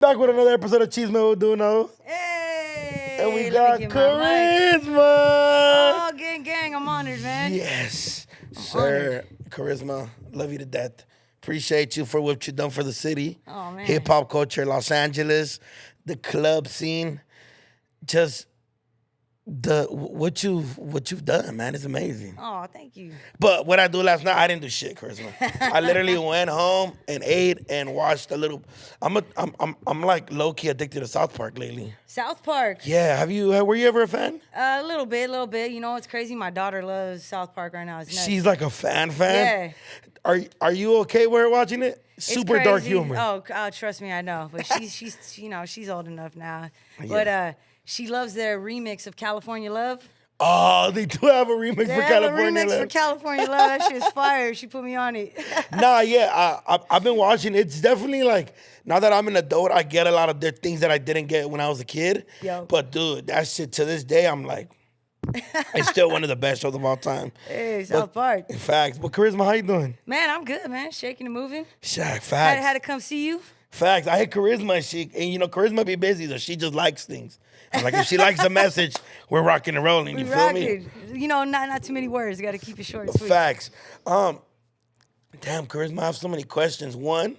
Back with another episode of Chisme with DoKnow. Hey, And we let got me get my mic. Carisma. Oh, gang, I'm honored, man. Yes, I'm sir. honored. Carisma, love you to death. Appreciate you for what you've done for the city. Oh, man. Hip hop culture, Los Angeles, the club scene. Just what you've done, man, is amazing. Oh, thank you. But what I do last night, I didn't do shit, Charisma. I literally went home and ate and watched a little. I'm like low key addicted to South Park lately. South Park. Yeah, were you ever a fan? A little bit. You know what's crazy? My daughter loves South Park right now. It's nuts. She's like a fan. Yeah. Are you okay with her watching it? It's Super crazy. dark humor. Oh, trust me, I know. But she's old enough now. But she loves their remix of California Love. Oh, they do have a remix They for have a California. remix for California Love. That shit's fire. She put me on it. Nah, yeah, I've been watching. It's definitely like, now that I'm an adult, I get a lot of the things that I didn't get when I was a kid. Yo. But dude, that shit to this day, I'm like, it's still one of the best shows of all time. Hey, South Park. In fact, but Charisma, how you doing? Man, I'm good, man. Shaking and moving. Shaq, facts. Had to come see you. Facts. I hit Charisma and you know, Charisma be busy, so she just likes things. I'm like, if she likes the message, we're rocking and rolling. You feel me? You know, not too many words. Got to keep it short and sweet. Facts. Damn, Charisma, I have so many questions. One,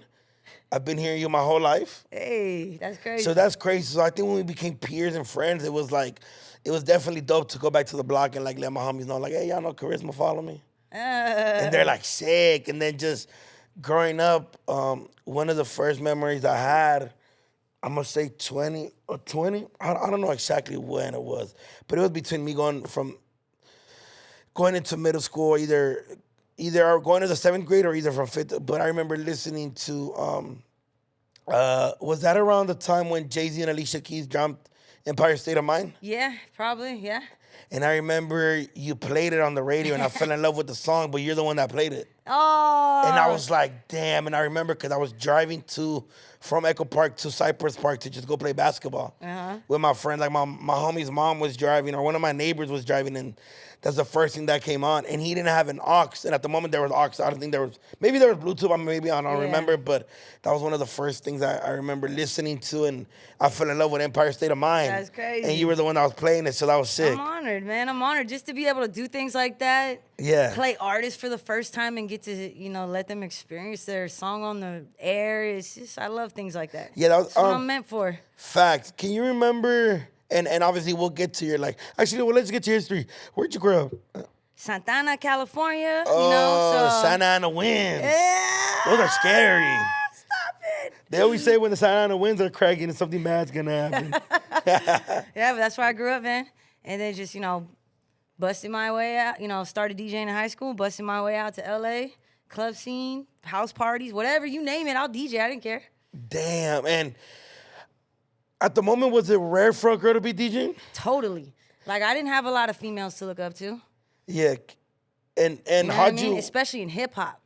I've been hearing you my whole life. Hey, that's crazy. So that's crazy. So I think when we became peers and friends, it was definitely dope to go back to the block and like let my homies know, like, hey, y'all know Charisma, follow me. And they're like sick. And then just growing up, one of the first memories I had, I'm gonna say 20 or 20. I don't know exactly when it was, but it was between me going into middle school, either going to the 7th grade or either from 5th. But I remember listening to, was that around the time when Jay-Z and Alicia Keys dropped Empire State of Mind? Yeah, probably, yeah. And I remember you played it on the radio and I fell in love with the song, but you're the one that played it. Oh. And I was like, damn. And I remember because I was driving from Echo Park to Cypress Park to just go play basketball with my friend. Like my homie's mom was driving, or one of my neighbors was driving, and that's the first thing that came on. And he didn't have an aux. And at the moment there was aux. I don't think there was, maybe there was Bluetooth, maybe I don't remember, but that was one of the first things I remember listening to, and I fell in love with Empire State of Mind. That's crazy. And you were the one that was playing it, so that was sick. I'm honored, man. I'm honored just to be able to do things like that. Yeah. Play artists for the first time and get to, let them experience their song on the air. It's just, I love things like that. Yeah, that was That's what I'm meant for. Facts. Can you remember, and obviously we'll get to your, let's get to your history. Where'd you grow up? Santana, California, Oh, Santa Ana winds. Yeah. Those are scary. Stop it. They always say when the Santa Ana winds are cracking and something bad's gonna happen. Yeah, but that's where I grew up, man. And then just, busted my way out, started DJing in high school, busted my way out to LA, club scene, house parties, whatever, you name it, I'll DJ, I didn't care. Damn, and at the moment, was it rare for a girl to be DJing? Totally. Like, I didn't have a lot of females to look up to. Yeah, and You know how'd what I mean? you... Especially in hip hop.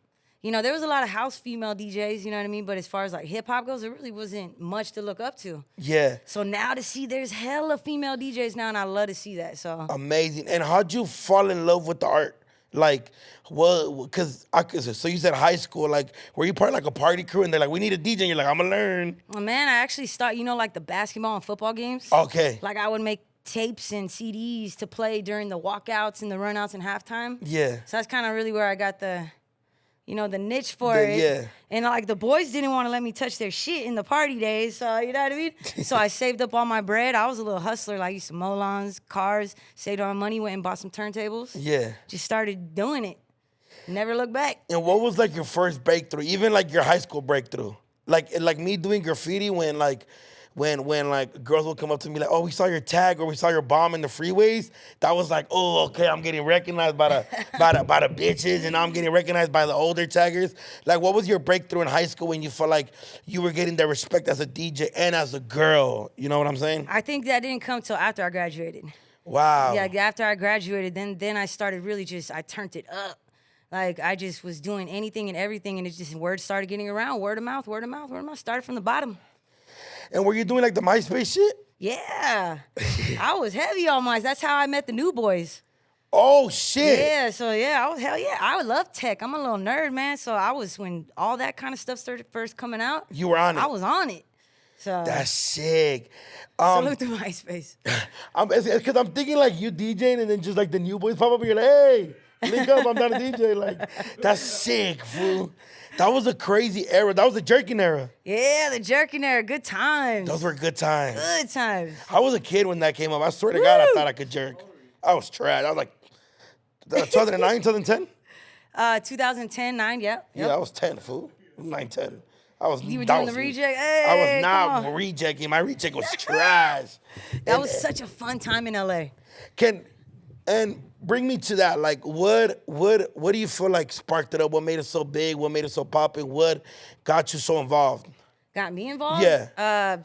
There was a lot of house female DJs, you know what I mean? But as far as like hip hop goes, there really wasn't much to look up to. Yeah. So now to see there's hella female DJs now, and I love to see that. So Amazing. And how'd you fall in love with the art? Like, well, so you said high school, like, were you part of like a party crew and they're like, we need a DJ, and you're like, I'm gonna learn. well, man, I actually start, like the basketball and football games. Okay. Like I would make tapes and CDs to play during the walkouts and the runouts and halftime. Yeah. So that's kind of really where I got the niche for it. Yeah. And like the boys didn't want to let me touch their shit in the party days. So, you know what I mean? So I saved up all my bread. I was a little hustler. Like I used to mow lawns, cars, saved all my money, went and bought some turntables. Yeah. Just started doing it. Never looked back. And what was like your first breakthrough, even like your high school breakthrough? Like me doing graffiti when like girls would come up to me like, oh, we saw your tag or we saw your bomb in the freeways. That was like, oh, okay, I'm getting recognized by the by the bitches, and now I'm getting recognized by the older taggers. Like, what was your breakthrough in high school when you felt like you were getting that respect as a DJ and as a girl? You know what I'm saying? I think that didn't come till after I graduated. Wow. Yeah, after I graduated, then I started really I turned it up. Like, I just was doing anything and everything, and it just, word started getting around, word of mouth. Started from the bottom. And were you doing like the MySpace shit? Yeah. I was heavy on mine. That's how I met the new boys. Oh, shit. Yeah, so yeah, I would love tech. I'm a little nerd, man. So I was, when all that kind of stuff started first coming out. You were on it. I was on it. So That's sick. salute to MySpace. It's because I'm thinking like you DJing and then just like the new boys pop up and you're like, hey, link up, I'm down to DJ. Like, that's sick, fool. That was a crazy era. That was the jerking era. Yeah, the jerking era. Good times. Those were good times. Good times. I was a kid when that came up. I swear to God, I thought I could jerk. I was trash. I was like 2009, 2010? 2010, 9, yep. Yeah, I was 10, fool. 9, 10. I was. You were doing the reject? Hey, I was come not on. rejecting. My reject was trash. That was such a fun time in LA. And bring me to that. Like, what do you feel like sparked it up? What made it so big? What made it so popping? What got you so involved? Got me involved? Yeah.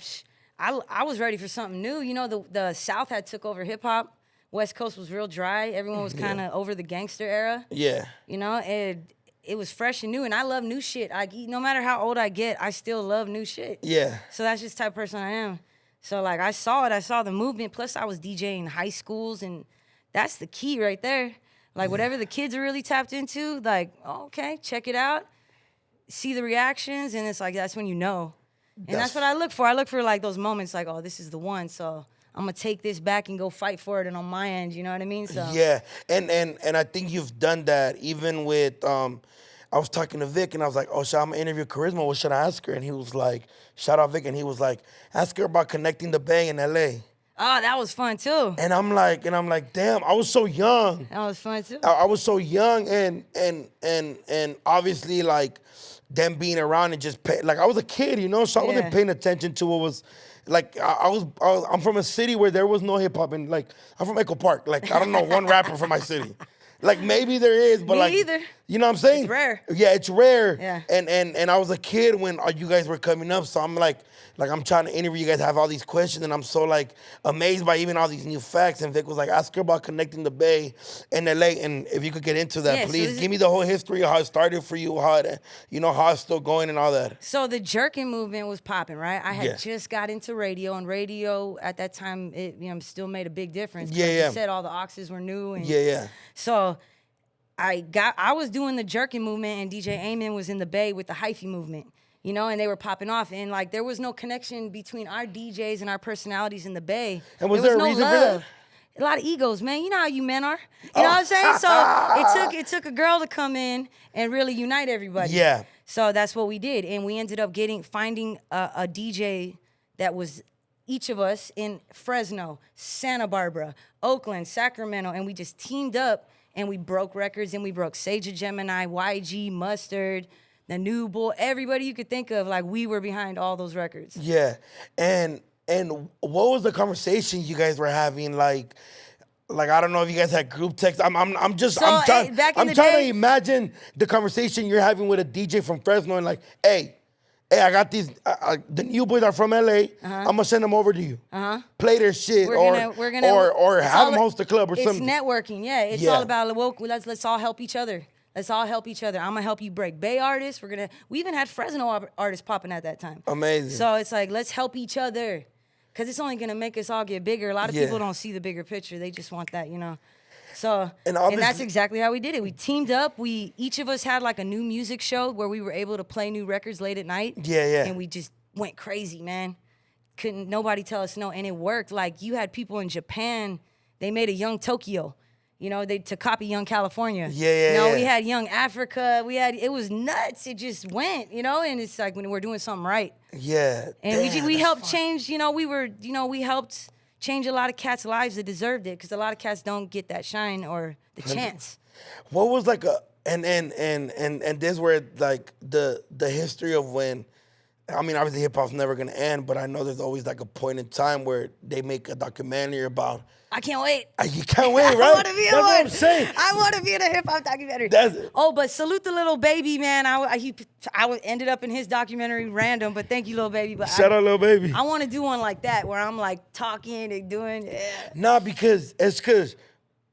I was ready for something new. You know, the South had took over hip hop. West Coast was real dry. Everyone was kind of over the gangster era. Yeah. You know, it was fresh and new, and I love new shit. No matter how old I get, I still love new shit. Yeah. So that's just the type of person I am. So like I saw it, I saw the movement. Plus I was DJing high schools, and that's the key right there. Like whatever the kids are really tapped into, like okay, check it out, see the reactions, and it's like that's when you know. And that's what I look for. I look for like those moments, like oh, this is the one. So I'm gonna take this back and go fight for it, and on my end, you know what I mean? So Yeah, and I think you've done that even with. I was talking to Vic and I was like, "Oh, I'm gonna interview Carisma. What should I ask her?" And he was like, "Shout out Vic," and he was like, "Ask her about connecting the Bay in L.A." Oh, that was fun too. And I'm like, damn, I was so young. That was fun too. I was so young, and obviously like them being around and just like I was a kid, you know, so I wasn't paying attention to what was. Like I'm from a city where there was no hip hop, and like I'm from Echo Park. Like I don't know one rapper from my city. Like maybe there is, but Me like either. you know what I'm saying? It's rare. Yeah, it's rare. Yeah. And I was a kid when you guys were coming up, so I'm like I'm trying to interview you guys, have all these questions, and I'm so like amazed by even all these new facts. And Vic was like, ask her about connecting the Bay and LA, and if you could get into that, Yeah, so please give me the whole history of how it started for you, how it's still going and all that. So the jerking movement was popping, right? I had Yeah. just got into radio, and radio at that time, it still made a big difference. Yeah, Like yeah. you said, all the auxes were new. And Yeah. So I was doing the jerking movement, and DJ Amen was in the Bay with the hyphy movement, you know, and they were popping off. And like there was no connection between our DJs and our personalities in the Bay. And was there a no reason for that? A lot of egos, man. You know how you men are. You know what I'm saying? So it took a girl to come in and really unite everybody. Yeah. So that's what we did, and we ended up finding a DJ that was each of us in Fresno, Santa Barbara, Oakland, Sacramento, and we just teamed up and we broke records, and we broke Sage of Gemini, YG, Mustard, The New Bull, everybody you could think of. Like we were behind all those records. Yeah, and what was the conversation you guys were having? Like I don't know if you guys had group text. I'm trying to imagine the conversation you're having with a DJ from Fresno and like, hey, I got these. The new boys are from LA. I'm gonna send them over to you. Play their shit, or have them host a club or something. It's networking, yeah. It's all about let's all help each other. Let's all help each other. I'm gonna help you break Bay artists. We even had Fresno artists popping at that time. Amazing. So it's like let's help each other, cause it's only gonna make us all get bigger. A lot of people don't see the bigger picture. They just want that, you know. So and that's exactly how we did it. We teamed up. Each of us had like a new music show where we were able to play new records late at night. Yeah. And we just went crazy, man. Couldn't nobody tell us no, and it worked. Like you had people in Japan, they made a Young Tokyo, you know, to copy Young California. Yeah. We had Young Africa. It was nuts. It just went, you know, and it's like when we're doing something right. Yeah. And we helped change, you know, we helped change a lot of cats' lives that deserved it, because a lot of cats don't get that shine or the chance. What was like and this where like the history of when, I mean, obviously hip hop's never gonna end, but I know there's always like a point in time where they make a documentary about. I can't wait. You can't wait, right? I want to be in one. What I'm saying. I want to be in a hip hop documentary. But salute the little baby, man. I ended up in his documentary random, but thank you, little baby. But Shout out, little baby. I want to do one like that where I'm like talking and doing. Yeah. Nah, because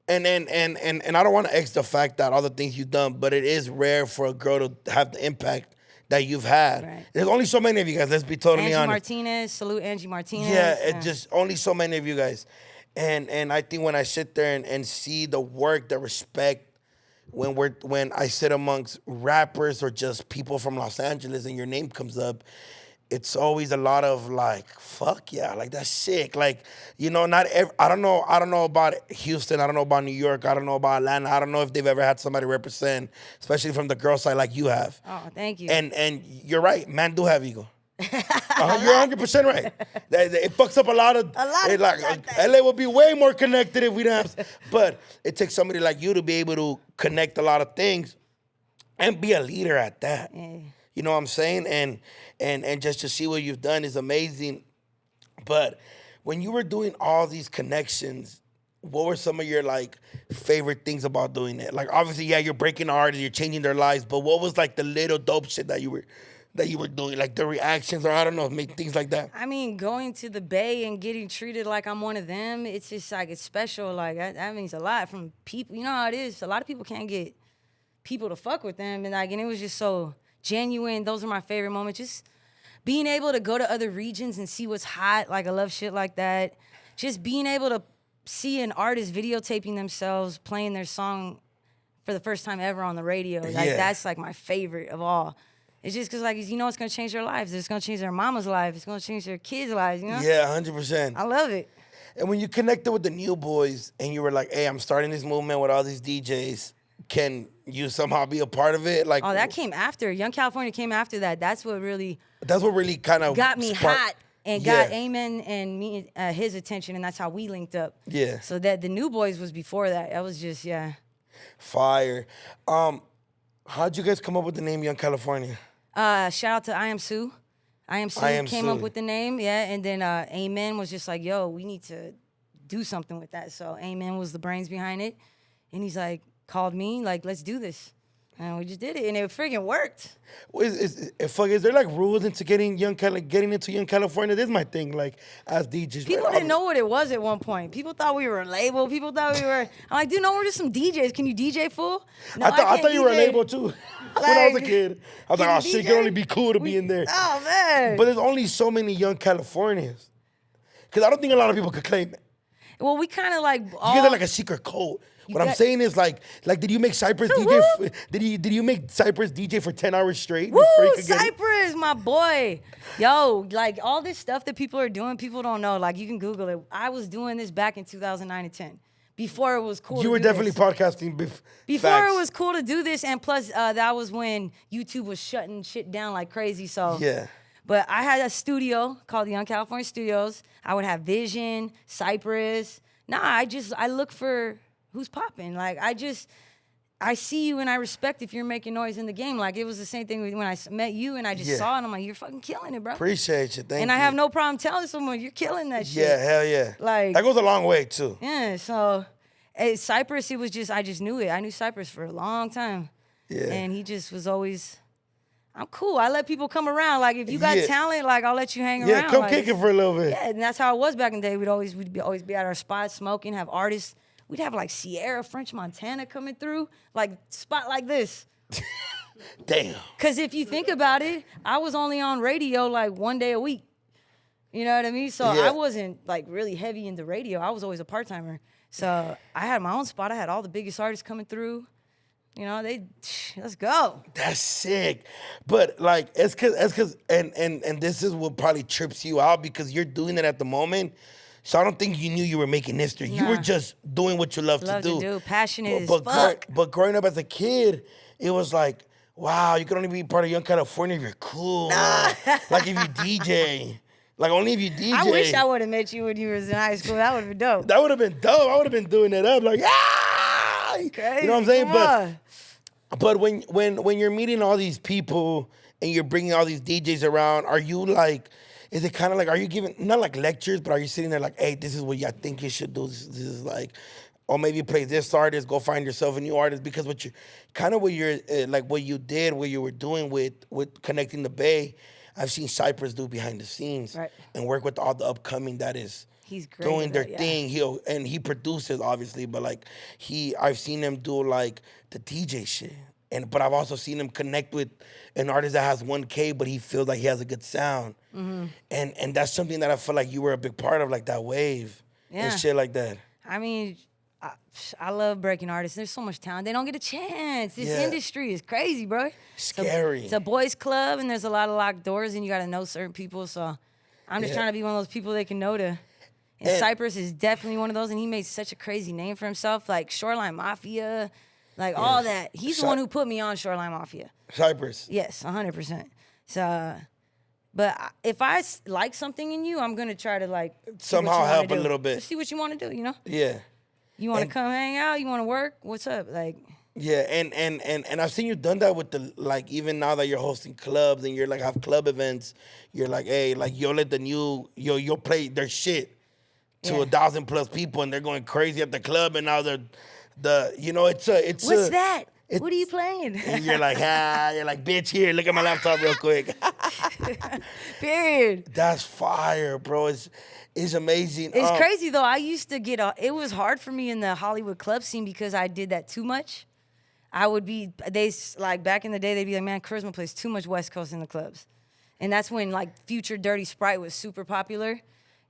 and I don't want to X the fact that all the things you've done, but it is rare for a girl to have the impact that you've had. Right. There's only so many of you guys. Let's be totally honest. Martinez, salute Angie Martinez. Yeah, it's just only so many of you guys. And I think when I sit there and see the work, the respect, when I sit amongst rappers or just people from Los Angeles and your name comes up, it's always a lot of like, fuck yeah, like that's sick. Like, you know, I don't know about Houston, I don't know about New York, I don't know about Atlanta. I don't know if they've ever had somebody represent, especially from the girl side like you have. Oh, thank you. And you're right, man do have ego. You're 100% right. It fucks up a lot of LA would be way more connected if we didn't have, but it takes somebody like you to be able to connect a lot of things and be a leader at that. Yeah. You know what I'm saying? And just to see what you've done is amazing. But when you were doing all these connections, what were some of your like favorite things about doing it? Like obviously, yeah, you're breaking artists, you're changing their lives, but what was like the little dope shit that you were doing? Like the reactions or I don't know, make things like that. I mean, going to the Bay and getting treated like I'm one of them, it's just like it's special. Like that means a lot from people. You know how it is. A lot of people can't get people to fuck with them, and it was just so genuine. Those are my favorite moments. Just being able to go to other regions and see what's hot. Like I love shit like that. Just being able to see an artist videotaping themselves playing their song for the first time ever on the radio. Like that's like my favorite of all. It's just because, like, you know, it's going to change their lives. It's going to change their mama's life. It's going to change their kids' lives, you know? Yeah, 100%. I love it. And when you connected with the New Boys and you were like, hey, I'm starting this movement with all these DJs, can you somehow be a part of it? Like, oh, that came after. Young California came after that. That's what really kind of got me hot and got Amen and me his attention, and that's how we linked up. Yeah. So that the New Boys was before that. That was just, Fire. How'd you guys come up with the name Young California? Shout out to I Am Sue. I Am Sue came up with the name, and then Amen was just like, yo, we need to do something with that. So Amen was the brains behind it, and he's like, called me, like, let's do this. And we just did it, and it friggin' worked. Is there like rules into getting into Young California? This is my thing, like as DJs. People didn't know what it was at one point. People thought we were a label. People thought we were. I'm like, dude, no, we're just some DJs. Can you DJ, fool? No, I thought you were a label too. When I was a kid, I was like, oh shit, you can only be cool to be in there. Oh man. But there's only so many Young Californians, because I don't think a lot of people could claim it. Well, we kind of like you guys are like a secret code. What I'm saying is like, did you make Cypress DJ? Did you make Cypress DJ for 10 hours straight? Woo, Cypress, my boy. Yo, like all this stuff that people are doing, people don't know. Like you can Google it. I was doing this back in 2009 and 10. Before it was cool. You were definitely podcasting before it was cool to do this, and plus that was when YouTube was shutting shit down like crazy. So yeah. But I had a studio called the Young California Studios. I would have Vision, Cypress. I look for who's popping. Like I see you and I respect if you're making noise in the game. Like it was the same thing when I met you and I just saw it and I'm like, you're fucking killing it, bro. Appreciate you, thank you. And I have no problem telling someone you're killing that shit. Yeah, hell yeah. Like that goes a long way too. Yeah, so Cypress, I just knew it. I knew Cypress for a long time. Yeah. And he just was always, I'm cool. I let people come around. Like if you got talent, like I'll let you hang around. Yeah, come like, kick it for a little bit. Yeah, and that's how it was back in the day. We'd always be at our spots smoking, have artists. We'd have like Sierra, French Montana coming through, like spot like this. Damn. Because if you think about it, I was only on radio like one day a week. You know what I mean? So I wasn't like really heavy into radio. I was always a part-timer. So I had my own spot. I had all the biggest artists coming through. You know, let's go. That's sick. But like, it's cause, and this is what probably trips you out because you're doing it at the moment. So I don't think you knew you were making history. Nah. You were just doing what you love to do. Passionate as fuck. But growing up as a kid, it was like, wow, you can only be part of Young California if you're cool. Nah. Like if you DJ. Like only if you DJ. I wish I would have met you when you was in high school. That would have been dope. That would have been dope. I would have been doing it up like, ah! Crazy. You know what I'm saying? But when you're meeting all these people and you're bringing all these DJs around, are you like, is it kind of like, are you giving, not like lectures, but are you sitting there like, hey, this is what I think you should do. This is like, or maybe play this artist, go find yourself a new artist, because what you, kind of what you're, like what you did, what you were doing with connecting the Bay, I've seen Cypress do behind the scenes and work with all the upcoming that is he's great doing their thing. He produces obviously, but like I've seen him do like the DJ shit. But I've also seen him connect with an artist that has 1K, but he feels like he has a good sound. Mm-hmm. And that's something that I feel like you were a big part of, like that wave and shit like that. I mean, I love breaking artists. There's so much talent. They don't get a chance. This industry is crazy, bro. Scary. It's a boys' club, and there's a lot of locked doors, and you got to know certain people. So I'm just trying to be one of those people they can know to. And Cypress is definitely one of those, and he made such a crazy name for himself, like Shoreline Mafia, like all that. He's the one who put me on Shoreline Mafia. Cypress. Yes, 100%. So, but if I like something in you, I'm gonna try to like somehow help a little bit. Just see what you want to do, you know? Yeah. You want to come hang out? You want to work? What's up? Like. Yeah, and I've seen you done that with the, like, even now that you're hosting clubs and you're like have club events, you're like, hey, like you'll let you'll play their shit to 1,000+ people and they're going crazy at the club, and now it's What's that? What are you playing? And you're like, you're like, bitch, here, look at my laptop real quick. Period. That's fire, bro. It's amazing. It's crazy though. I used to get it was hard for me in the Hollywood club scene because I did that too much. Like back in the day, they'd be like, man, Carisma plays too much West Coast in the clubs. And that's when like Future Dirty Sprite was super popular,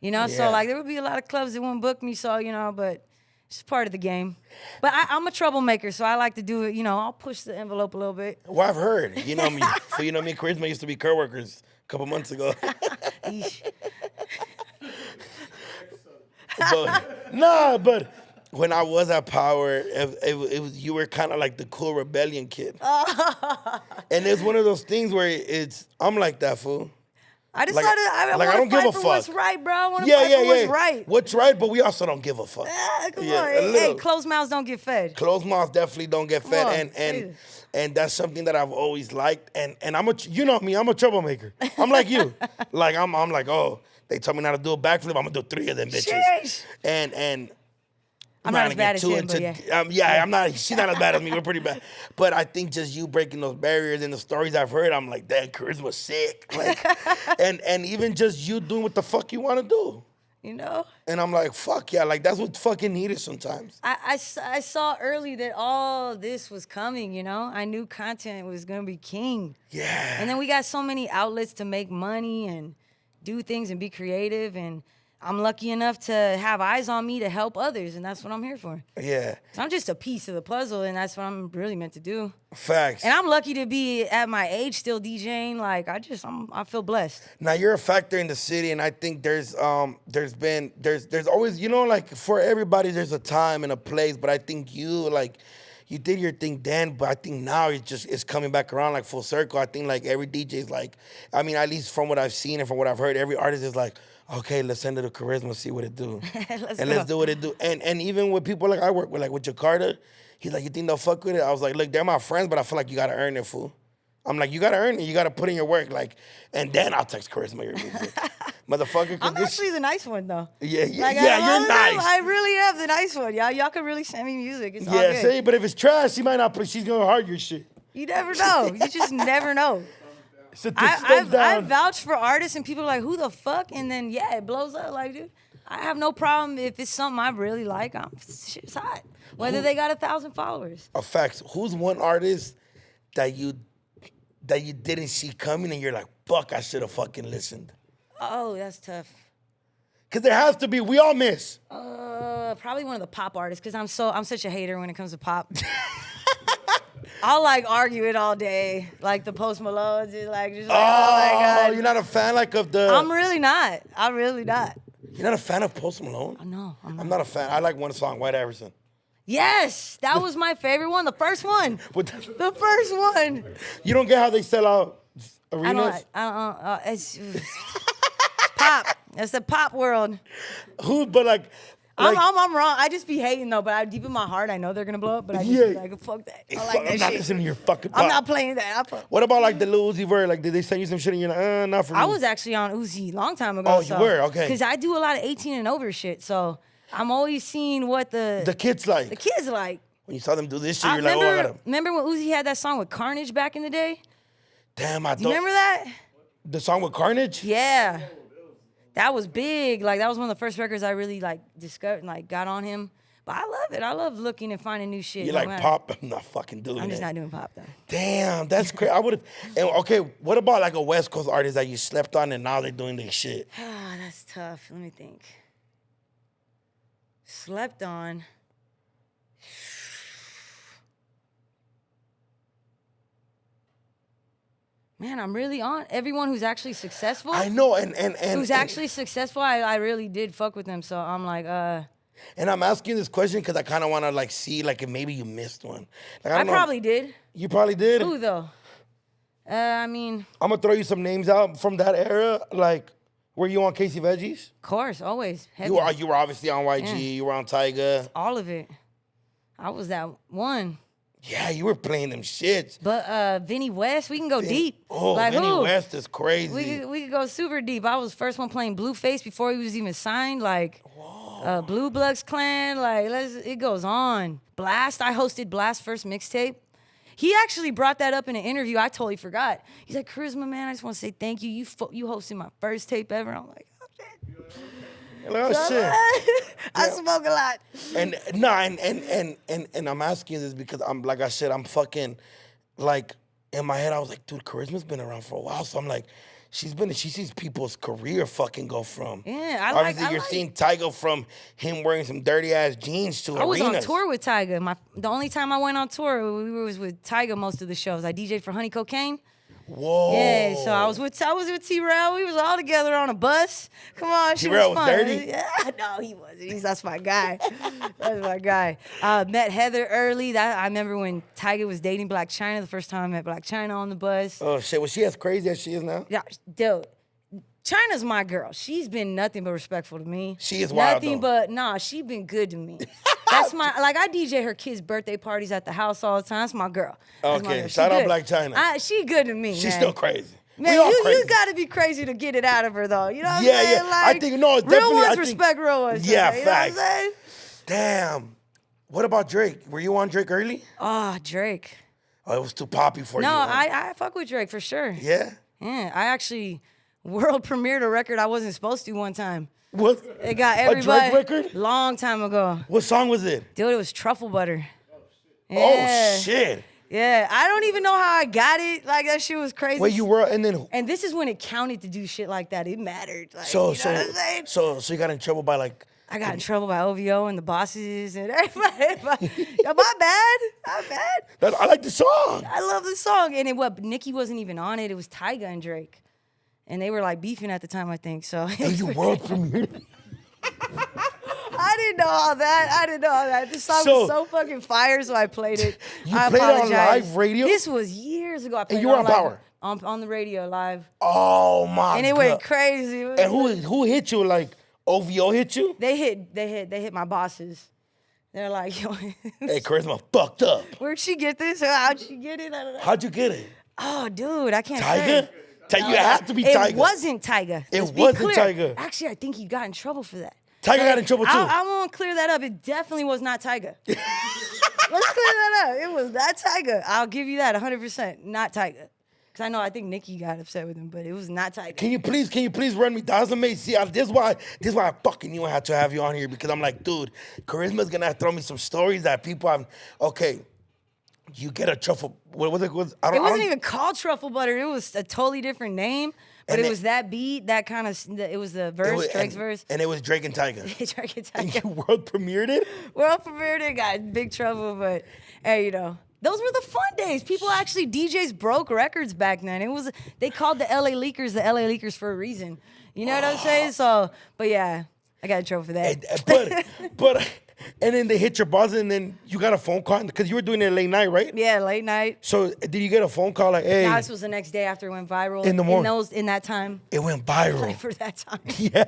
you know? So like there would be a lot of clubs that wouldn't book me, so, you know, but it's part of the game. But I'm a troublemaker, so I like to do it, you know, I'll push the envelope a little bit. Well, I've heard, me. So me and Carisma used to be co-workers a couple months ago. But when I was at Power, it was you were kind of like the cool rebellion kid. And it's one of those things where I'm like that, fool. I decided I don't give a fuck. What's right, bro? I want to fight for what's right. What's right, but we also don't give a fuck. Come on. Hey, closed mouths don't get fed. Closed mouths definitely don't get fed. And that's something that I've always liked. And I'm you know me, I'm a troublemaker. I'm like you. Like I'm like, oh, they told me not to do a backflip, I'm gonna do 3 of them bitches. Sheesh. And I'm not as bad as him, but I'm not. She's not as bad as me. We're pretty bad. But I think just you breaking those barriers and the stories I've heard, I'm like, damn, Carisma's sick. Like, and even just you doing what the fuck you want to do. You know? And I'm like, fuck yeah, like that's what fucking needed sometimes. I saw early that all this was coming, you know? I knew content was gonna be king. Yeah. And then we got so many outlets to make money and do things and be creative, and I'm lucky enough to have eyes on me to help others, and that's what I'm here for. Yeah. So I'm just a piece of the puzzle, and that's what I'm really meant to do. Facts. And I'm lucky to be at my age still DJing. Like I feel blessed. Now you're a factor in the city, and I think there's always, you know, like for everybody there's a time and a place, but I think you did your thing then, but I think now it's coming back around like full circle. I think like every DJ is like, I mean, at least from what I've seen and from what I've heard, every artist is like, okay, let's send it to Carisma, see what it do. Let's do what it do. And even with people like I work with, like with Jakarta, he's like, you think they'll fuck with it? I was like, look, they're my friends, but I feel like you gotta earn it, fool. I'm like, you gotta earn it. You gotta put in your work, like, and then I'll text Carisma your music. Motherfucker. I'm actually the nice one, though. Yeah, like, you're nice. I really am the nice one, y'all. Y'all can really send me music. It's all good. Yeah, say, but if it's trash, she might not play. She's gonna hard your shit. You never know. You just never know. I vouch for artists, and people are like, who the fuck? And then, it blows up. Like, dude, I have no problem if it's something I really like. Shit's hot. Whether they got 1,000 followers. Facts. Who's one artist that you didn't see coming and you're like, fuck, I should have fucking listened? Oh, that's tough. Because there has to be. We all miss. Probably one of the pop artists, because I'm such a hater when it comes to pop. I'll like argue it all day, like the Post Malones, oh my God. You're not a fan of the. I'm really not. You're not a fan of Post Malone? No, I'm not a fan. I like one song, White Iverson. Yes, that was my favorite one. The first one. The first one. You don't get how they sell out arenas? It's pop. It's the pop world. But like. I'm wrong. I just be hating though, but deep in my heart, I know they're gonna blow up. But I just be like, fuck that. I like that I'm not shit. listening to your fucking pop. I'm not playing that. What about like the Lil Uzi Vert? Like, did they send you some shit and you're like, not for me? I was actually on Uzi a long time ago. Oh, you were? Okay. Because I do a lot of 18 and over shit, so I'm always seeing what the kids like. The kids like. When you saw them do this shit, you're like, oh, I gotta. Remember when Uzi had that song with Carnage back in the day? Damn, Do you remember that? The song with Carnage? Yeah. That was big. Like, that was one of the first records I really, like, discovered and, like, got on him. But I love it. I love looking and finding new shit. You like pop? I'm not fucking doing it. I'm just not doing pop, though. Damn, that's crazy. I would have. Okay, what about, like, a West Coast artist that you slept on and now they're doing their shit? Ah, that's tough. Let me think. Slept on. Man, I'm really on everyone who's actually successful. I know, who's actually successful. I really did fuck with them. So I'm like, And I'm asking this question because I kind of want to like see like if maybe you missed one. Like, I don't know. probably did. You probably did. Who though? I mean, I'm gonna throw you some names out from that era. Like, were you on Casey Veggies? of course, always. Heavy. You were obviously on YG. Yeah. You were on Tyga. All of it. I was that one. Yeah, you were playing them shits. But Vinny West, we can go deep. Oh, like, Vinny who? West is crazy. We could go super deep. I was first one playing Blueface before he was even signed. Like, Blue Bloods Clan. Like, it goes on. Blast. I hosted Blast's first mixtape. He actually brought that up in an interview. I totally forgot. He's like, Carisma, man, I just want to say thank you. You hosted my first tape ever. I'm like, oh shit. Like, oh shit. I smoke a lot. And I'm asking this because I'm like I said, I'm fucking like in my head I was like, dude, Charisma's been around for a while. So I'm like, she sees people's career fucking go from. Yeah, obviously you're seeing Tyga from him wearing some dirty ass jeans to I was arenas. on tour with Tyga. The only time I went on tour, we was with Tyga most of the shows. I DJ'd for Honey Cocaine. Whoa. Yeah, so I was with T-Rail. We was all together on a bus. Come on, she was T-Rail was fun. dirty? Yeah, no, he wasn't. That's my guy. That's my guy. Met Heather early. I remember when Tyga was dating Black China. The first time I met Black China on the bus. Oh shit, was she as crazy as she is now? Yeah, dude. China's my girl. She's been nothing but respectful to me. She is wild, nothing though. but she been good to me. That's I DJ her kids' birthday parties at the house all the time. That's my girl. That's my Okay, girl. shout She out good. Black China. She good to me. She's man. still crazy. Man, We all you crazy. gotta be crazy to get it out of her though. You know what Yeah, I'm saying? yeah. Like, I think no, definitely. real ones I think, respect real ones. Yeah, okay? You know what I'm facts. saying? Damn. What about Drake? Were you on Drake early? Oh, Drake. Oh, it was too poppy for you. No, huh? I fuck with Drake for sure. Yeah. Yeah, I actually world premiered a record I wasn't supposed to one time. What? It got A everybody. Drake record? Long time ago. What song was it? Dude, it was Truffle Butter. Oh shit. Yeah, I don't even know how I got it. Like, that shit was crazy. Wait, you were and then And this is when it counted to do shit like that. It mattered. Like, so you know what I'm saying? so you got in trouble by like I got in trouble by OVO and the bosses and everybody. Yo, my bad. I'm bad. I like the song. I love the song. And Nicki wasn't even on it. It was Tyga and Drake. And they were like beefing at the time, I think. So And you world premiered. I didn't know all that. This song was so fucking fire, so I played it. You played it on live radio? This was years ago. I played And you it were on live- Power? On the radio live. Oh my god. And it went crazy. And who hit you? Like OVO hit you? They hit my bosses. They're like, yo, Hey, Charisma fucked up. where'd she get this? How'd she get it? I don't know. How'd you get it? Oh, dude, I can't Tyga? say. You have to be Tyga. It wasn't Tyga. It Let's be wasn't clear. Tyga. Actually, I think he got in trouble for that. Tyga got in trouble too. I want to clear that up. It definitely was not Tyga. Let's clear that up. It was not Tyga. I'll give you that 100%. Not Tyga. Because I think Nicki got upset with him, but it was not Tyga. Can you please run me? That's amazing. See, this is why I fucking knew I had to have you on here because I'm like, dude, Charisma's gonna throw me some stories that people have. Okay, you get a truffle. What was it? It wasn't even called Truffle Butter. It was a totally different name. But it was that beat, that kind of, it was the verse, Drake's verse. And it was Drake and Tyga. Drake and And Tyga. you world premiered it? World premiered it, got in big trouble, but hey, you know. Those were the fun days. People actually, DJs broke records back then. They called the LA Leakers for a reason. You know what I'm saying? So, but yeah, I got in trouble for that. But and then they hit your buzz and then you got a phone call because you were doing it late night, right? Yeah, late night. So did you get a phone call like, hey? Now, this was the next day after it went viral. In the morning. In that time. It went viral. For that time. Yeah.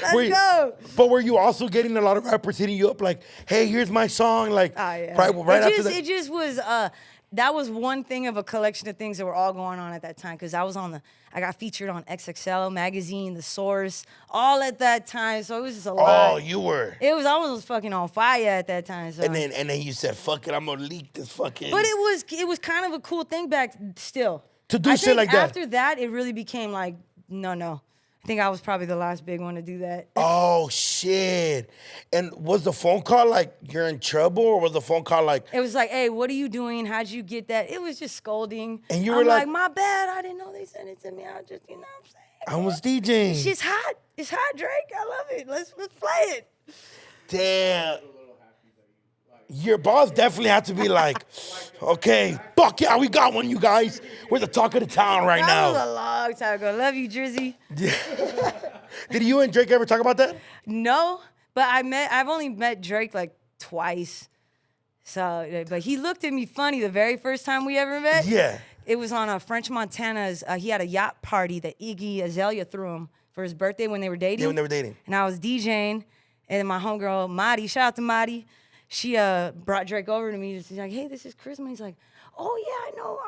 Let's go. But were you also getting a lot of rappers hitting you up like, hey, here's my song? Like, yeah. right after that? It just was, that was one thing of a collection of things that were all going on at that time. Because I got featured on XXL magazine, The Source, all at that time. So it was just a lot. Oh, you were. I was fucking on fire at that time. So. And then you said, fuck it, I'm gonna leak this fucking. But it was kind of a cool thing back still. To do shit like that. After that, it really became like, no. I think I was probably the last big one to do that. Oh, shit. And was the phone call like, you're in trouble? Or was the phone call like... It was like, hey, what are you doing? How'd you get that? It was just scolding. And you were I'm like, my bad. I didn't know they sent it to me. I just, you know what I'm saying? I was DJing. Shit's hot. It's hot, Drake. I love it. Let's play it. Damn. Your boss definitely had to be like, okay, fuck yeah, we got one, you guys. We're the talk of the town right That was now. a long time ago. Love you, Drizzy. Did you and Drake ever talk about that? No, but I've only met Drake like twice. So, but he looked at me funny the very first time we ever met. Yeah. It was on French Montana's. He had a yacht party that Iggy Azalea threw him for his birthday when they were dating. Yeah, when they were dating. And I was DJing, and my homegirl Madi, shout out to Madi, she brought Drake over to me. She's like, "Hey, this is Carisma." He's like, "Oh yeah, I know.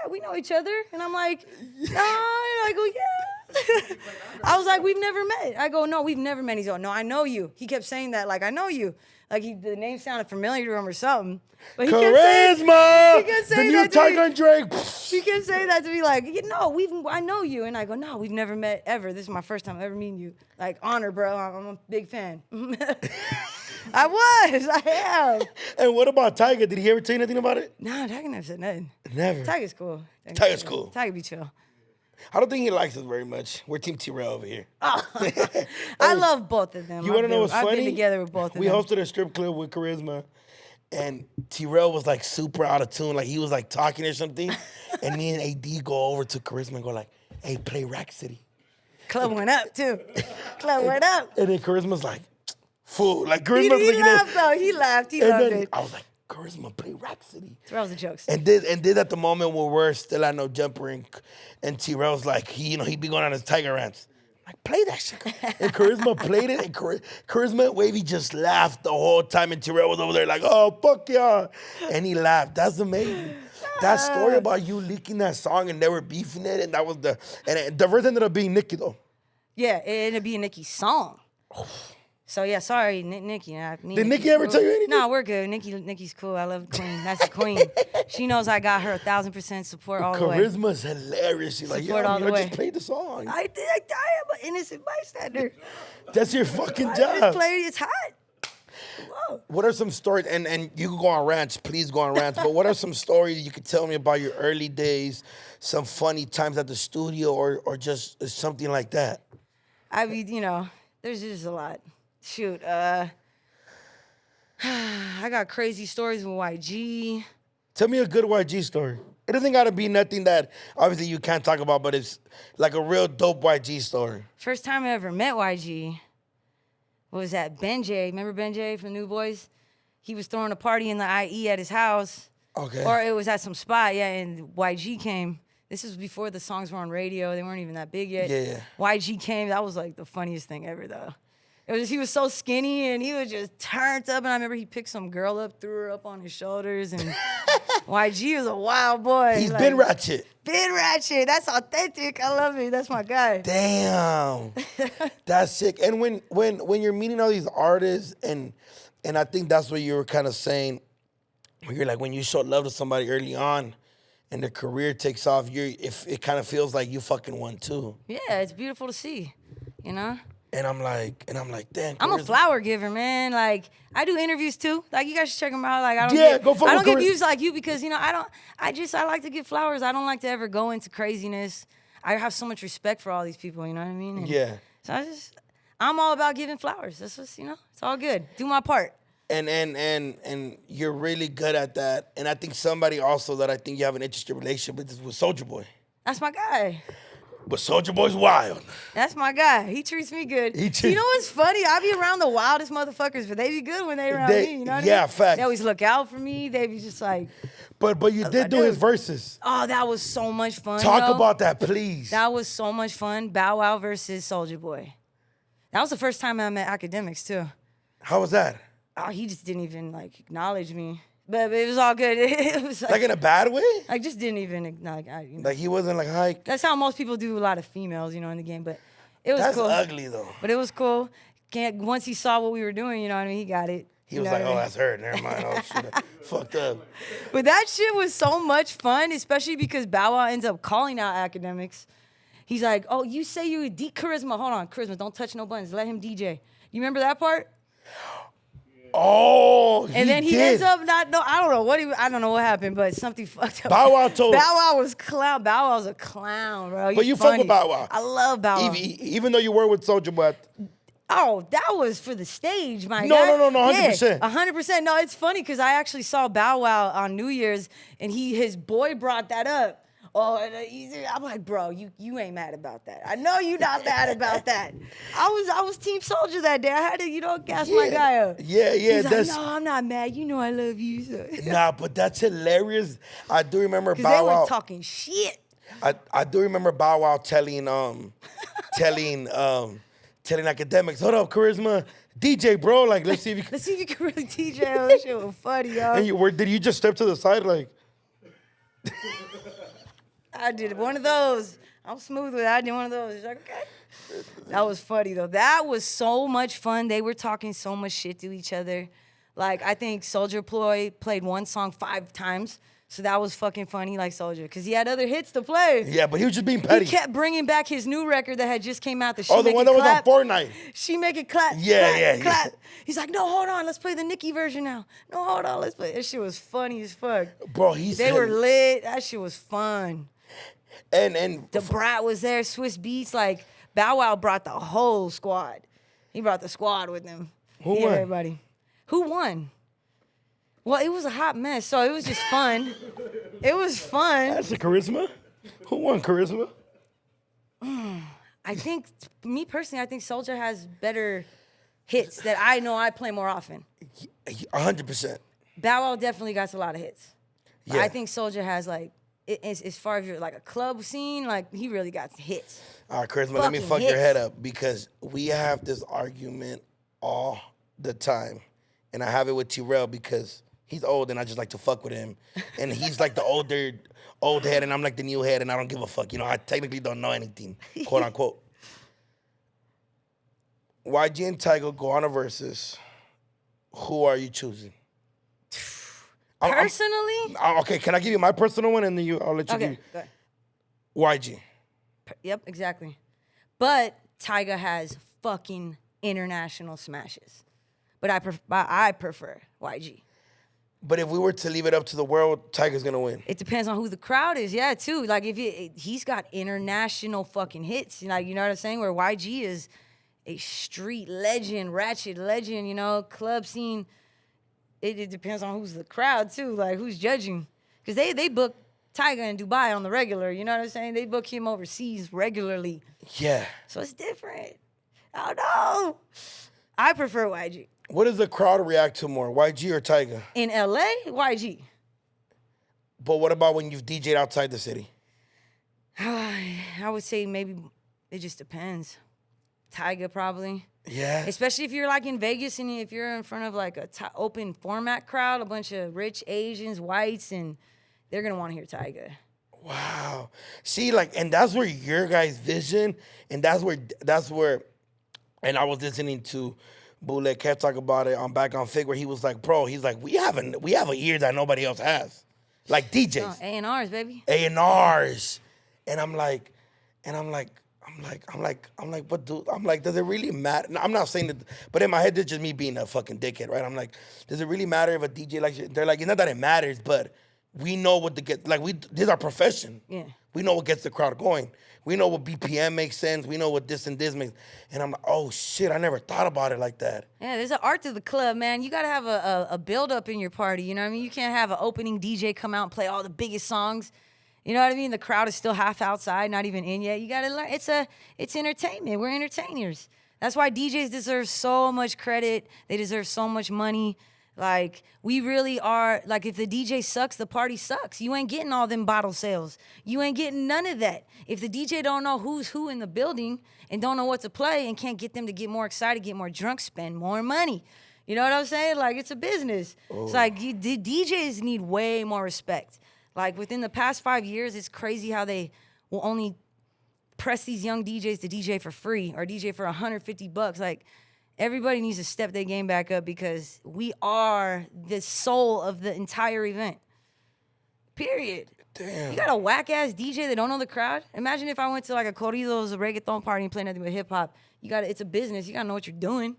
We know each other." And I'm like, "No." I go, "Yeah." I was like, "We've never met." I go, "No, we've never met." He's like, "No, I know you." He kept saying that, like, "I know you." Like the name sounded familiar to him or something. But he Charisma! he kept saying the new that to me. Tiger and Drake. He kept saying that to me, like, I know you. And I go, "No, we've never met ever. This is my first time ever meeting you. Like, honor, bro. I'm a big fan." I am. And what about Tiger? Did he ever tell you anything about it? Nah, Tiger never said nothing. Never. Tiger's cool. Tiger's cool. Tiger be chill. I don't think he likes us very much. We're Team T-Rail over here. I love both of them. You want to know what's funny? I've been together with both of them. We hosted a strip club with Carisma, and T-Rail was like super out of tune. Like he was like talking or something. And me and AD go over to Carisma and go like, "Hey, play Rack City." Club went up too. Club went up. And then Charisma's like, fool. Like Charisma's He looking at laughed though. He laughed. He And loved then it. I was like, Carisma, play Rack City. That was the jokes. And did at the moment where we're still at No Jumper and T-Rail's like, he'd be going on his Tiger rants. Like, play that shit. And Carisma played it, and Charisma and Wavy just laughed the whole time, and T-Rail was over there like, "Oh, fuck yeah." And he laughed. That's amazing. That story about you leaking that song and they were beefing it, and that was the verse ended up being Nicki though. Yeah, it ended up being Nicki's song. So yeah, sorry, Nicki. Did Nicki ever tell you anything? No, we're good. Nicki's cool. I love the queen. That's the queen. She knows I got her 1,000% support all the way. Charisma's hilarious. She's like, Support all the I way. just played the song. I am an innocent bystander. That's your fucking I job. just played. It's hot. Whoa. What are some stories, and you can go on rants, please go on rants, but what are some stories you could tell me about your early days, some funny times at the studio or just something like that? I mean, there's just a lot. Shoot, I got crazy stories with YG. Tell me a good YG story. It doesn't gotta be nothing that obviously you can't talk about, but it's like a real dope YG story. First time I ever met YG was at Ben J. Remember Ben J from New Boys? He was throwing a party in the IE at his house. Okay. Or it was at some spot, yeah, and YG came. This was before the songs were on radio. They weren't even that big yet. Yeah. YG came. That was like the funniest thing ever, though. He was so skinny and he was just turned up. And I remember he picked some girl up, threw her up on his shoulders. And YG was a wild boy. He's been ratchet. Been ratchet. That's authentic. I love it. That's my guy. Damn. That's sick. And when you're meeting all these artists, and I think that's what you were kind of saying, when you're like, when you show love to somebody early on and their career takes off, if it kind of feels like you fucking won too. Yeah, it's beautiful to see, And I'm like, damn. I'm a flower giver, man. Like, I do interviews too. Like, you guys should check them out. Like, I don't get views like you because, I like to give flowers. I don't like to ever go into craziness. I have so much respect for all these people, you know what I mean? And yeah. So I'm all about giving flowers. That's just, it's all good. Do my part. And you're really good at that. And I think somebody also that I think you have an interesting relationship with is with Soulja Boy. That's my guy. But Soulja Boy's wild. That's my guy. He treats me good. You know what's funny? I be around the wildest motherfuckers, but they be good when they around me. You know what I mean? Facts. They always look out for me. They be just like. But you did do his verses. Oh, that was so much fun. Talk about that, please. That was so much fun. Bow Wow versus Soulja Boy. That was the first time I met Academics too. How was that? Oh, he just didn't even acknowledge me. But it was all good. It was like in a bad way? Like just didn't even like he wasn't like hi. That's how most people do a lot of females, in the game. But it was cool. That's ugly though. But it was cool. Once he saw what we were doing, he got it. He was like, oh, that's her. Never mind. Oh shit, fucked up. But that shit was so much fun, especially because Bow Wow ends up calling out Academics. He's like, oh, you say you Charisma. Hold on, Charisma, don't touch no buttons. Let him DJ. You remember that part? Oh, and then he ends up I don't know what happened, but something fucked up. Bow Wow told Bow Wow was clown. Bow Wow's a clown, bro. But you fuck with Bow Wow. I love Bow Wow. Even though you were with Soulja Boy. Oh, that was for the stage, my No, guy. no, no, no, 100%. Yeah, 100%. No, it's funny because I actually saw Bow Wow on New Year's, and his boy brought that up. Oh, and I'm like, bro, you ain't mad about that. I know you not mad about that. I was Team Soldier that day. I had to, gas my guy up. Yeah, He's like, no, I'm not mad. You know I love you. So. Nah, but that's hilarious. I do remember Because Bow they Wow. were talking shit. I do remember Bow Wow telling academics, hold up, Charisma, DJ, bro, like let's see if you can. Let's see if you can really DJ. Oh, that shit was funny, yo. And did you just step to the side like? I did one of those. I'm smooth with it. I did one of those. He's like, okay. That was funny though. That was so much fun. They were talking so much shit to each other. Like I think Soulja Boy played one song 5 times. So that was fucking funny, like Soulja, because he had other hits to play. Yeah, but he was just being petty. He kept bringing back his new record that had just came out. The one that was on Fortnite. She make it clap. Yeah, clap. He's like, no, hold on, let's play the Nicki version now. No, hold on, let's play. That shit was funny as fuck. Bro, They were lit. That shit was fun. And the Brat was there, Swiss Beats. Like Bow Wow brought the whole squad. He brought the squad with him. Who won? Everybody. Who won? Well, it was a hot mess, so it was just fun. It was fun. That's a Charisma? Who won Charisma? I think, me personally, I think Soulja has better hits that I know I play more often. 100%. Bow Wow definitely got a lot of hits. But Yeah. I think Soulja has, like, as far as like a club scene, like, he really got hits. All right, Charisma, let me fuck your head up because we have this argument all the time. And I have it with T-Rell because he's old and I just like to fuck with him. And he's like the old head and I'm like the new head and I don't give a fuck. You know, I technically don't know anything, quote unquote. YG and Tyga go on a versus. Who are you choosing? Personally? Okay, can I give you my personal one and then I'll let you Okay, give go ahead. YG. Yep, exactly. But Tyga has fucking international smashes. But I prefer YG. But if we were to leave it up to the world, Tyga's gonna win. It depends on who the crowd is, yeah, too. Like he's got international fucking hits, like you know what I'm saying. Where YG is a street legend, ratchet legend, club scene. It depends on who's the crowd too, like who's judging, because they book Tyga in Dubai on the regular. You know what I'm saying? They book him overseas regularly. Yeah. So it's different. I don't know. I prefer YG. What does the crowd react to more, YG or Tyga? In LA, YG. But what about when you've DJ'd outside the city? I would say maybe it just depends. Tyga probably. Yeah. Especially if you're like in Vegas and if you're in front of like a open format crowd, a bunch of rich Asians, whites, and they're gonna want to hear Tyga. Wow. See, like, and that's where your guys' vision, and that's where, and I was listening to Bootleg Kev talk about it on Back on Fig, where he was like, bro, he's like, we have a ear that nobody else has. Like DJs. A&Rs, baby. A&Rs. And I'm like, what do, I'm like, does it really matter? No, I'm not saying that, but in my head, it's just me being a fucking dickhead, right? I'm like, does it really matter if a DJ like, they're like, it's not that it matters, but we know what to get, like, this is our profession. Yeah. We know what gets the crowd going. We know what BPM makes sense. We know what this and this makes. And I'm like, oh shit, I never thought about it like that. Yeah, there's an art to the club, man. You gotta have a build up in your party. You know what I mean? You can't have an opening DJ come out and play all the biggest songs. You know what I mean? The crowd is still half outside, not even in yet. You gotta learn. It's entertainment. We're entertainers. That's why DJs deserve so much credit. They deserve so much money. Like, we really are, like, if the DJ sucks, the party sucks. You ain't getting all them bottle sales. You ain't getting none of that. If the DJ don't know who's who in the building and don't know what to play and can't get them to get more excited, get more drunk, spend more money. You know what I'm saying? Like, it's a business. Oh. It's like, the DJs need way more respect. Like, within the past 5 years, it's crazy how they will only press these young DJs to DJ for free or DJ for $150. Like, everybody needs to step their game back up because we are the soul of the entire event. Period. Damn. You got a whack-ass DJ that don't know the crowd? Imagine if I went to like a corridos, a reggaeton party and play nothing but hip-hop. It's a business. You got to know what you're doing.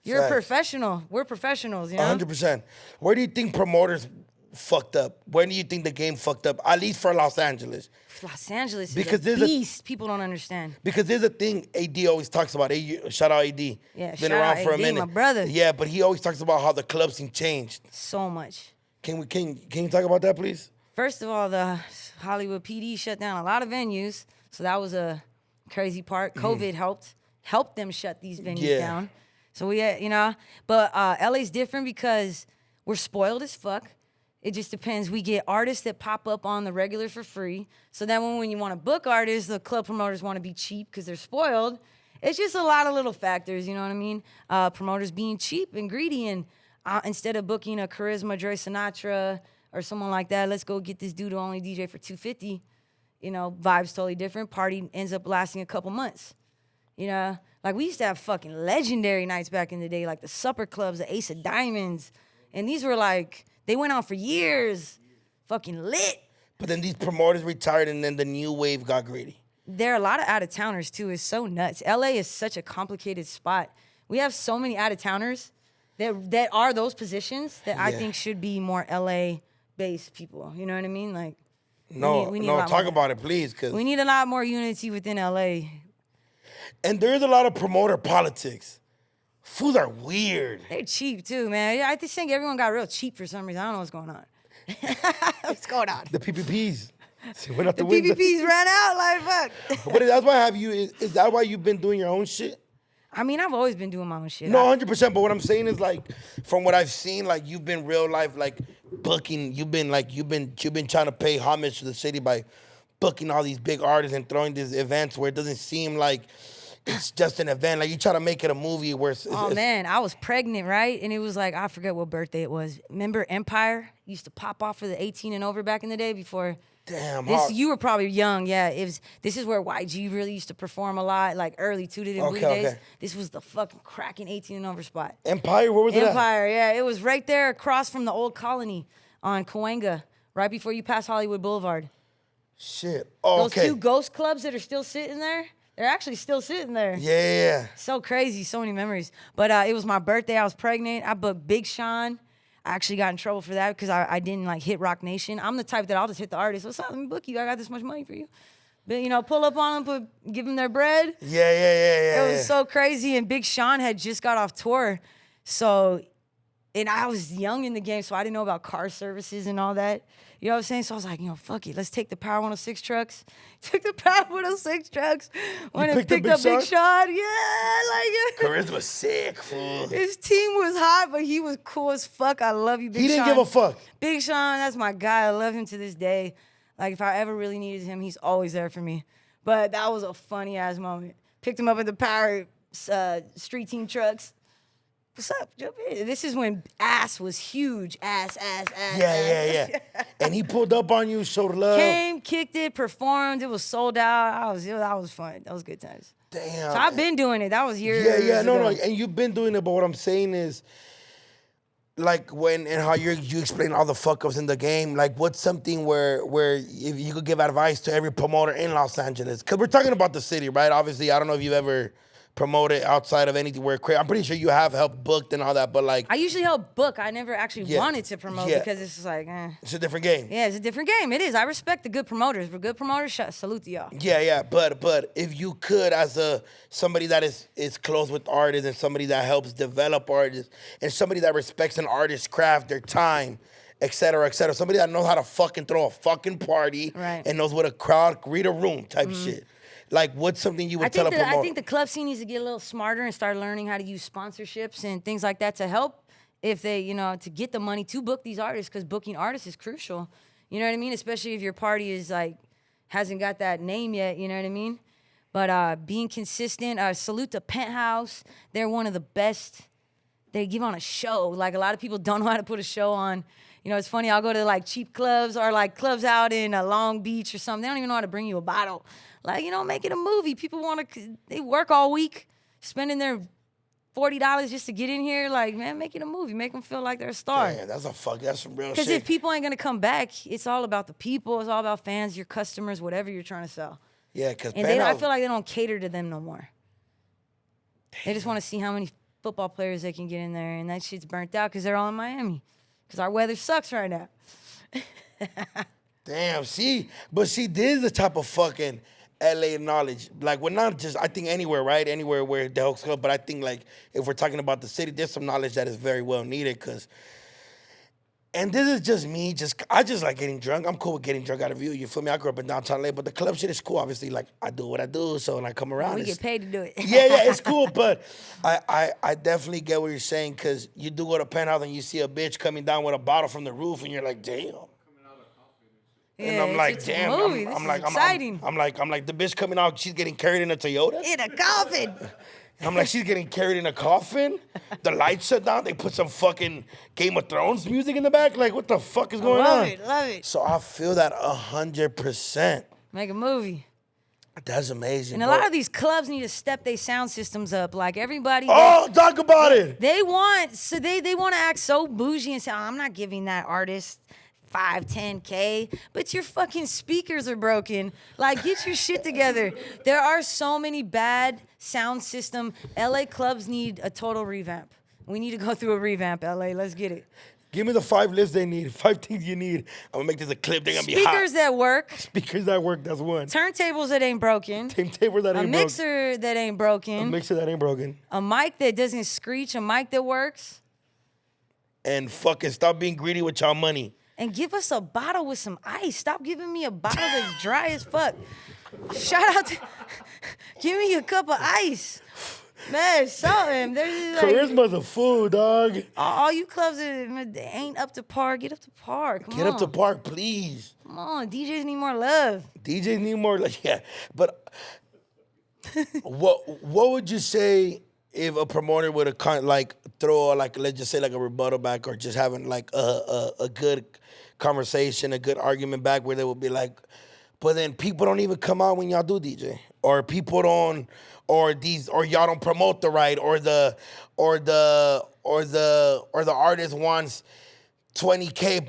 You're a professional. We're professionals, you know? 100%. Where do you think promoters fucked up? When do you think the game fucked up? At least for Los Angeles. Los Angeles is Because a there's beast. People don't understand. Because there's a thing AD always talks about. Shout out AD. Yeah, Been shout around out for a AD, minute. my brother. Yeah, but he always talks about how the club scene changed. So much. Can you talk about that, please? First of all, the Hollywood PD shut down a lot of venues, so that was a crazy part. COVID helped them shut these venues down. So we had, but LA's different because we're spoiled as fuck. It just depends. We get artists that pop up on the regular for free. So then when you want to book artists, the club promoters want to be cheap because they're spoiled. It's just a lot of little factors, you know what I mean? Promoters being cheap and greedy, and instead of booking a Carisma, Dre Sinatra, or someone like that, let's go get this dude who only DJ for $250. Vibe's totally different. Party ends up lasting a couple months. Like we used to have fucking legendary nights back in the day, like the supper clubs, the Ace of Diamonds. And these were like, they went on for years, fucking lit. But then these promoters retired and then the new wave got greedy. There are a lot of out-of-towners too. It's so nuts. LA is such a complicated spot. We have so many out-of-towners that are those positions that I think should be more LA-based people. You know what I mean? Like, we need talk about it, please. Cause we need a lot more unity within LA. And there's a lot of promoter politics. Fools are weird. They're cheap too, man. I just think everyone got real cheap for some reason. I don't know what's going on. What's going on? The PPPs. Went out The window. PPPs ran out like fuck. But that's why is that why you've been doing your own shit? I mean, I've always been doing my own shit. No, 100%. But what I'm saying is like, from what I've seen, like you've been real life like booking. You've been trying to pay homage to the city by booking all these big artists and throwing these events where it doesn't seem like it's just an event. Like you try to make it a movie where it's man, I was pregnant, right? And it was like, I forget what birthday it was. Remember Empire used to pop off for the 18 and over back in the day before. Damn. You were probably young, yeah. This is where YG really used to perform a lot, like early Tooted and Booty days. This was the fucking cracking 18 and over spot. Empire, where was it at? Empire, yeah. It was right there across from the old colony on Cahuenga, right before you pass Hollywood Boulevard. Shit. Oh, Those two ghost clubs that are still sitting there, they're actually still sitting there. Yeah. So crazy, so many memories. But it was my birthday. I was pregnant. I booked Big Sean. I actually got in trouble for that because I didn't like hit Rock Nation. I'm the type that I'll just hit the artist. What's up? Let me book you. I got this much money for you. But pull up on them, give them their bread. Yeah. It was so crazy. And Big Sean had just got off tour, and I was young in the game, so I didn't know about car services and all that. You know what I'm saying? So I was like, fuck it. Let's take the Power 106 trucks. Took the Power 106 trucks. Went and picked up Big Sean. Yeah, Carisma's sick, fool. His team was hot, but he was cool as fuck. I love you, Big Sean. He didn't give a fuck. Big Sean, that's my guy. I love him to this day. Like, if I ever really needed him, he's always there for me. But that was a funny-ass moment. Picked him up in the Power street team trucks. What's up? Jump in. This is when ass was huge. Ass. Yeah. And he pulled up on you, showed love. Came, kicked it, performed. It was sold out. That was fun. That was good times. Damn. So I've been doing it. That was years ago. No. And you've been doing it, but what I'm saying is, like when and how you explain all the fuck ups in the game, like what's something where if you could give advice to every promoter in Los Angeles? Because we're talking about the city, right? Obviously, I don't know if you've ever promoted outside of anything where I'm pretty sure you have helped booked and all that, but like I usually help book. I never actually wanted to promote because it's just like it's a different game. Yeah, it's a different game. It is. I respect the good promoters, but good promoters, salute to y'all. Yeah. But if you could, as somebody that is close with artists and somebody that helps develop artists and somebody that respects an artist's craft, their time, et cetera, somebody that knows how to fucking throw a fucking party and knows what a crowd read a room type shit. Like, what's something you would tell a promoter? I think the club scene needs to get a little smarter and start learning how to use sponsorships and things like that to help if they, to get the money to book these artists, because booking artists is crucial. You know what I mean? Especially if your party is like, hasn't got that name yet, you know what I mean? But being consistent, salute to Penthouse. They're one of the best. They give on a show. Like, a lot of people don't know how to put a show on. It's funny, I'll go to like cheap clubs or like clubs out in Long Beach or something. They don't even know how to bring you a bottle. Like, make it a movie. People they work all week, spending their $40 just to get in here. Like, man, make it a movie. Make them feel like they're a star. Damn, that's some real shit. Because if people ain't going to come back, it's all about the people. It's all about fans, your customers, whatever you're trying to sell. Yeah, because I feel like they don't cater to them no more. Damn. They just want to see how many football players they can get in there, and that shit's burnt out because they're all in Miami. Because our weather sucks right now. Damn, see? But see, this is the type of fucking LA knowledge. Like, we're not just, I think anywhere, right? Anywhere where the Hawks go. But I think, like, if we're talking about the city, there's some knowledge that is very well needed. And this is just me. I just like getting drunk. I'm cool with getting drunk out of view. You feel me? I grew up in downtown LA, but the club shit is cool. Obviously, like, I do what I do. So when I come around, We get paid to do it. yeah, it's cool. But I definitely get what you're saying, because you do go to Penthouse and you see a bitch coming down with a bottle from the roof, and you're like, damn. And I'm like, it's damn. A movie. This is exciting. I'm like, the bitch coming out, she's getting carried in a Toyota. In a coffin. I'm like, she's getting carried in a coffin. The lights shut down. They put some fucking Game of Thrones music in the back. Like, what the fuck is going on? Love it. So I feel that 100%. Make a movie. That's amazing. And a bro. lot of these clubs need to step their sound systems up. Like everybody. Oh, talk about it. They want to act so bougie and say, oh, I'm not giving that artist 5, 10K, but your fucking speakers are broken. Like, get your shit together. There are so many bad sound system. LA clubs need a total revamp. We need to go through a revamp, LA. Let's get it. Give me the 5 lists they need. 5 things you need. I'm gonna make this a clip. They're gonna be hot. Speakers that work. Speakers that work. That's one. Turntables that ain't broken. Table that ain't A mixer that ain't broken. broken. A mixer that ain't broken. A mic that doesn't screech. A mic that works. And fucking stop being greedy with y'all money. And give us a bottle with some ice. Stop giving me a bottle that's dry as fuck. Shout out to... Give me a cup of ice. Man, something. There's like, Carisma's a fool, dog. all you clubs that ain't up to par, get up to par. Come Get on. up to park, please. Come on. DJs need more love. DJs need more, like, yeah. But what would you say if a promoter would have like throw like, let's just say like a rebuttal back, or just having like a good conversation, a good argument back, where they would be like, but then people don't even come out when y'all do DJ, or people don't, or y'all don't promote the right, or the artist wants 20K,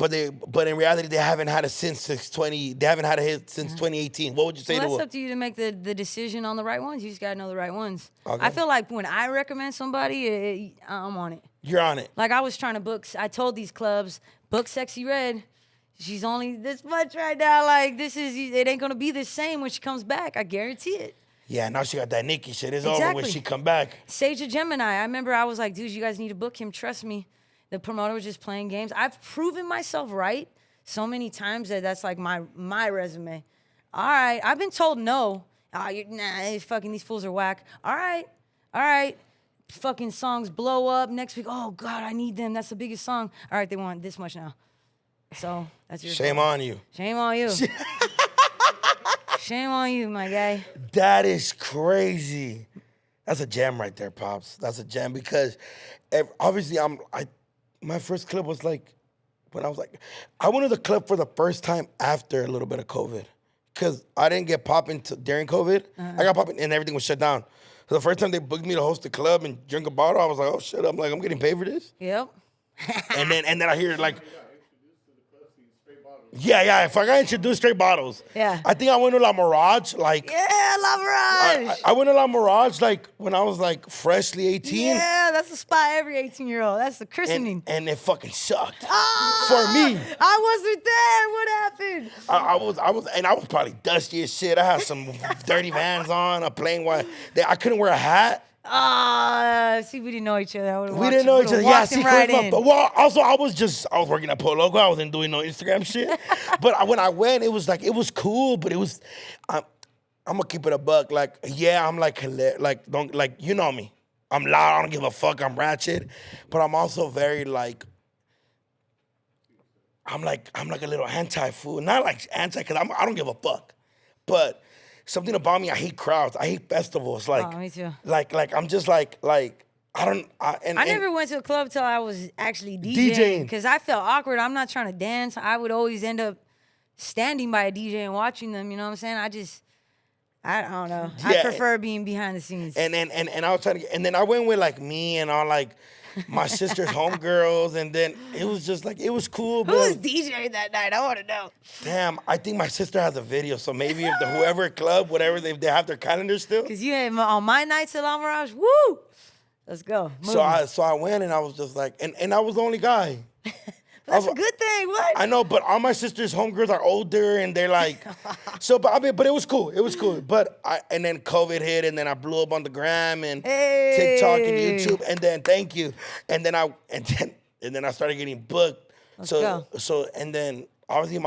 but in reality they haven't had a hit since 2018. What would you say Well, to that's them? up to you to make the decision on the right ones. You just gotta know the right ones. Okay. I feel like when I recommend somebody, I'm on it. You're on it. Like I was trying to book. I told these clubs, book Sexy Red. She's only this much right now. Like it ain't gonna be the same when she comes back. I guarantee it. Yeah, now she got that Nicki shit. It's over Exactly. when she come back. Sage of Gemini. I remember I was like, dude, you guys need to book him. Trust me. The promoter was just playing games. I've proven myself right so many times that's like my resume. All right, I've been told no. Fucking these fools are whack. All right. Fucking songs blow up next week. Oh God, I need them. That's the biggest song. All right, they want this much now. So that's your Shame fault. on you. Shame on you. Shame on you, my guy. That is crazy. That's a gem right there, Pops. That's a gem, because obviously my first club was like, when I went to the club for the first time after a little bit of COVID, because I didn't get popping during COVID. I got popping and everything was shut down. So the first time they booked me to host the club and drink a bottle, I was like, oh shit, I'm getting paid for this? Yep. and then I hear like, yeah, if I got introduced straight bottles. Yeah. I think I went to La Mirage, like. Yeah, La Mirage. I went to La Mirage, like, when I was, like, freshly 18. Yeah, that's the spot every 18-year-old. That's the christening. And it fucking sucked. Ah, for me. I wasn't there. What happened? I was probably dusty as shit. I had some dirty Vans on, a plain white. I couldn't wear a hat. See, we didn't know each other. We didn't know each other. Yeah, see, right but well, also I was working at Polo Loco. I wasn't doing no Instagram shit. But when I went, it was cool. But it was, I'm gonna keep it a buck. Like, yeah, I'm like don't like, you know me. I'm loud. I don't give a fuck. I'm ratchet. But I'm also very like, I'm like a little anti-fool. Not like anti, because I don't give a fuck. But something about me, I hate crowds. I hate festivals. Like, me too. Like I'm just like I never went to a club till I was actually DJing because I felt awkward. I'm not trying to dance. I would always end up standing by a DJ and watching them. You know what I'm saying? I don't know. Yeah. I prefer being behind the scenes. And I was trying to, and then I went with like me and all like my sister's homegirls, and then it was just like, it was cool. Who was DJing that night? I want to know. Damn, I think my sister has a video, so maybe if whoever club, whatever, they have their calendar still. Because you had on my nights at La Mirage, woo! Let's go. So I went and I was just like, and I was the only guy. That's a good thing. What? I know, but all my sister's homegirls are older, and they're like, but it was cool. It was cool. And then COVID hit, and then I blew up on the gram and TikTok and YouTube, and then thank you, and then I started getting booked. Let's go. And then obviously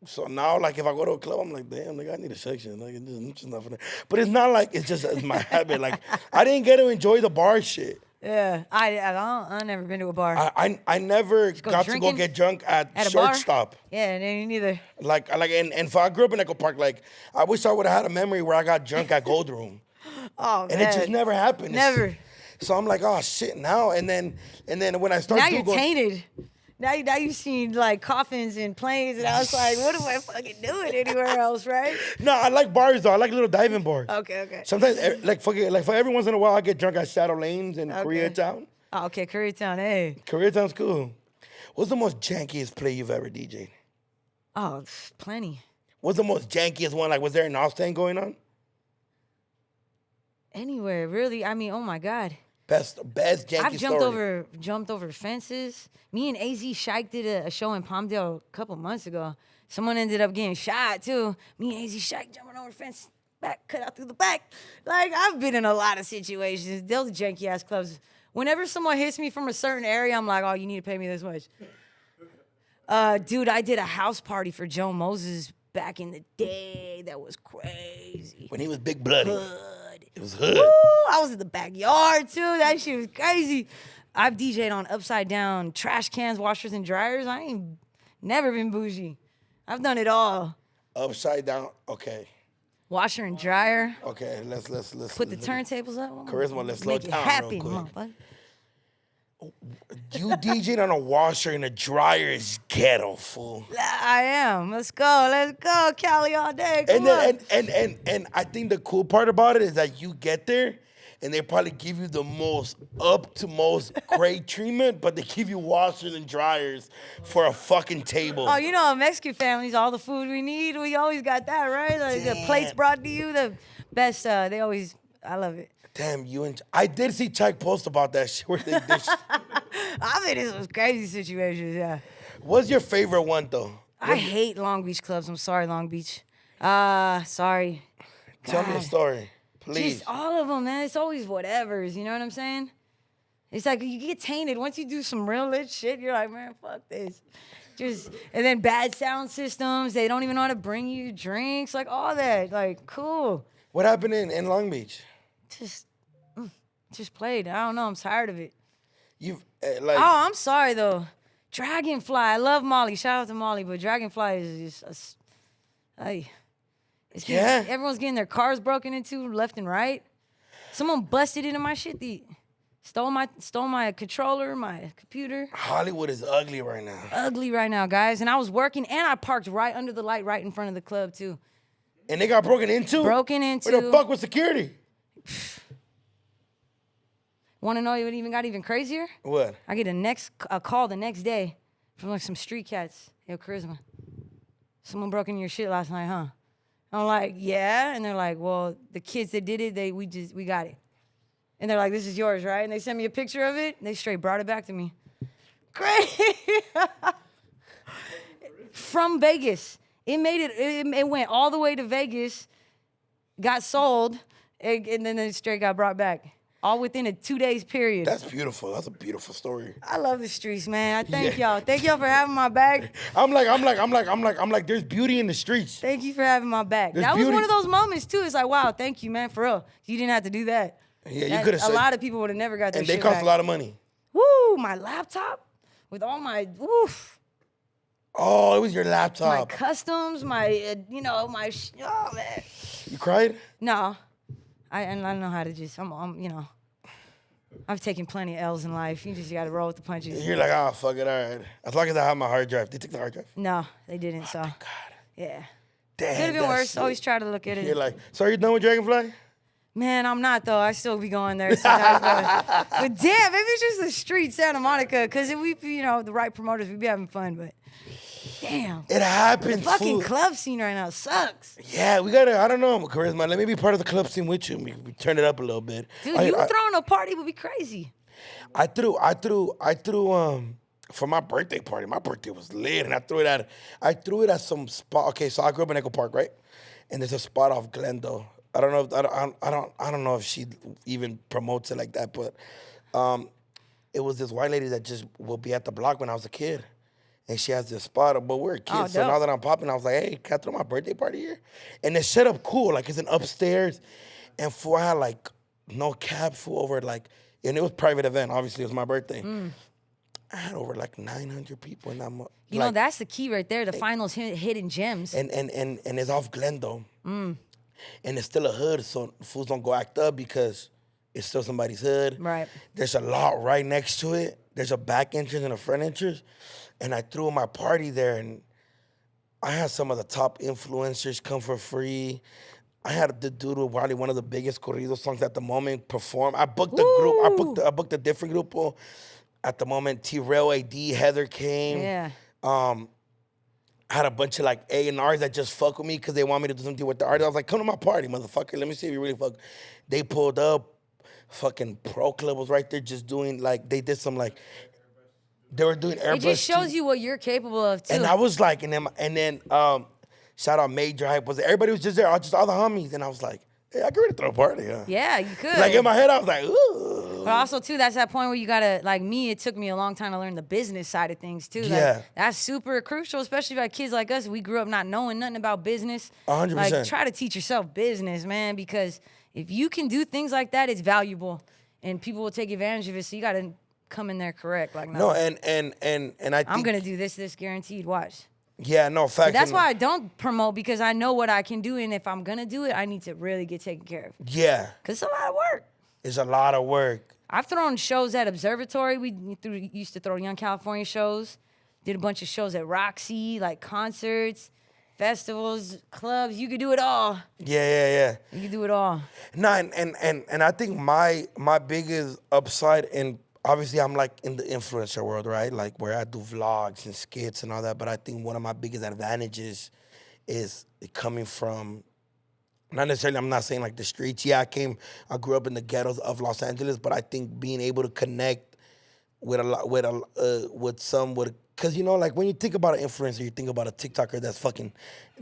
so now, like, if I go to a club, I'm like, damn, like, I need a section. Like, it's just not for that. But it's not like it's my habit. Like, I didn't get to enjoy the bar shit. Yeah, I never been to a bar. I never got to go get drunk at Shortstop. Yeah, and neither. And if I grew up in Echo Park, like, I wish I would have had a memory where I got drunk at Gold Room. Oh, man. And it just never happened. Never. So I'm like, oh, shit, now. And then when I started now you're tainted. Now you've seen like coffins and planes, and I was like, what am I fucking doing anywhere else, right? No, I like bars though. I like little diving bars. Okay. Sometimes, for every once in a while, I get drunk at Shadow Lanes in Koreatown. Oh, okay, Koreatown, hey. Koreatown's cool. What's the most jankiest play you've ever DJ'd? Oh, plenty. What's the most jankiest one? Like, was there an off-stand going on? Anywhere, really. I mean, oh my God. Best janky I've story. jumped over fences. Me and AZ Shike did a show in Palmdale a couple months ago. Someone ended up getting shot too. Me and AZ Shike jumping over fence, cut out through the back. Like, I've been in a lot of situations. Those janky ass clubs. Whenever someone hits me from a certain area, I'm like, oh, you need to pay me this much. Dude, I did a house party for Joe Moses back in the day. That was crazy. When he was big bloody. It was hood. Woo, I was in the backyard too. That shit was crazy. I've DJ'd on upside down trash cans, washers, and dryers. I ain't never been bougie. I've done it all. Upside down. Okay. Washer and dryer. Okay. Let's put the turntables up. Charisma. Let's slow make it down happy, real quick. motherfucker. You DJ'd on a washer and a dryer is ghetto, fool. I am. Let's go, Cali all day. Come on. And I think the cool part about it is that you get there and they probably give you the most great treatment, but they give you washers and dryers for a fucking table. Oh, you know, Mexican families, all the food we need, we always got that, right? Like the plates brought to you, the best. I love it. Damn, I did see Chuck post about that shit where they dish. I mean, this was crazy situations, yeah. What's your favorite one, though? I hate Long Beach clubs. I'm sorry, Long Beach. Sorry. Tell me a story, please. Just all of them, man. It's always whatevers, you know what I'm saying? It's like you get tainted. Once you do some real lit shit, you're like, man, fuck this. And then bad sound systems. They don't even know how to bring you drinks, like all that. Like, cool. What happened in Long Beach? Just played. I don't know. I'm tired of it. You've Oh, I'm sorry though. Dragonfly. I love Molly. Shout out to Molly, but Dragonfly is just everyone's getting their cars broken into left and right. Someone busted into my shit. Stole my controller, my computer. Hollywood is ugly right now. Ugly right now, guys. And I was working, and I parked right under the light, right in front of the club too. And they got broken into? Broken into. Where the fuck was security? Want to know what even got even crazier? What? I get a call the next day from like some street cats. Yo, Carisma, someone broke into your shit last night, huh? I'm like, yeah. And they're like, well, the kids that did it, we got it. And they're like, this is yours, right? And they sent me a picture of it. They straight brought it back to me. Great. From Vegas. It went all the way to Vegas, got sold, and then it straight got brought back. All within a 2 days period. That's beautiful. That's a beautiful story. I love the streets, man. I thank y'all. Thank y'all for having my back. I'm like, there's beauty in the streets. Thank you for having my back. That was one of those moments too. It's like, wow, thank you, man, for real. You didn't have to do that. Yeah, you could have said. A lot of people would have never got their shit And they cost back. a lot of money. Woo, my laptop with all my woof. Oh, it was your laptop. My customs, my oh man. You cried? No, I don't know how to just. I've taken plenty of L's in life. You just got to roll with the punches. You're like, oh, fuck it, all right. As long as I have my hard drive. They took the hard drive? No, they didn't. So, God. Yeah. Damn. Could have been worse. Always try to look at it. You're like, so are you done with Dragonfly? Man, I'm not though. I still be going there sometimes. But damn, maybe it's just the street, Santa Monica. Because if we, the right promoters, we'd be having fun. But damn, it happens. The fucking club scene right now sucks. Yeah, we gotta. I don't know, Carisma. Let me be part of the club scene with you. We turn it up a little bit. Dude, you throwing a party would be crazy. I threw for my birthday party. My birthday was lit, and I threw it at some spot. Okay, so I grew up in Echo Park, right? And there's a spot off Glendale. I don't know. I don't know if she even promotes it like that, but it was this white lady that just will be at the block when I was a kid, and she has this spot. But we're kids, Oh, so dope. now that I'm popping, I was like, hey, can I throw my birthday party here? And it's set up cool, like it's an upstairs, and I had like no cap over like, and it was a private event. Obviously, it was my birthday. I had over like 900 people in that. You know, that's the key right there. To find those hidden gems. And it's off Glendale. And it's still a hood, so fools don't go act up because it's still somebody's hood. Right. There's a lot right next to it. There's a back entrance and a front entrance. And I threw my party there, and I had some of the top influencers come for free. I had the dude with probably one of the biggest corrido songs at the moment perform. I booked a group. I booked a different group. At the moment, T-Rail AD, Heather came. Yeah. I had a bunch of like A&Rs that just fuck with me because they want me to do something with the artist. I was like, come to my party, motherfucker. Let me see if you really fuck. They pulled up. Fucking Pro Club was right there just doing like, they did some like, they were doing airbrush. It just shows you what you're capable of too. And I was like, and then shout out Major Hype was there. Everybody was just there, just all the homies. And I was like, hey, I could really throw a party, huh? Yeah, you could. Like in my head, I was like, ooh. But also too, that's that point where you gotta, like me, it took me a long time to learn the business side of things too. Like, Yeah. that's super crucial, especially for kids like us. We grew up not knowing nothing about business. 100%. Like try to teach yourself business, man, because if you can do things like that, it's valuable, and people will take advantage of it. So you gotta come in there correct. Like No, and I think I'm gonna do this guaranteed. Watch. Yeah, no, facts. But that's why I don't promote, because I know what I can do, and if I'm gonna do it, I need to really get taken care of. Yeah. Cause it's a lot of work. It's a lot of work. I've thrown shows at Observatory. We used to throw Young California shows. Did a bunch of shows at Roxy, like concerts, festivals, clubs. You could do it all. Yeah. You could do it all. No, and I think my biggest upside, and obviously I'm like in the influencer world, right? Like where I do vlogs and skits and all that. But I think one of my biggest advantages is coming from, not necessarily, I'm not saying like the streets. Yeah, I grew up in the ghettos of Los Angeles, but I think being able to connect with because you know, like when you think about an influencer, you think about a TikToker that's fucking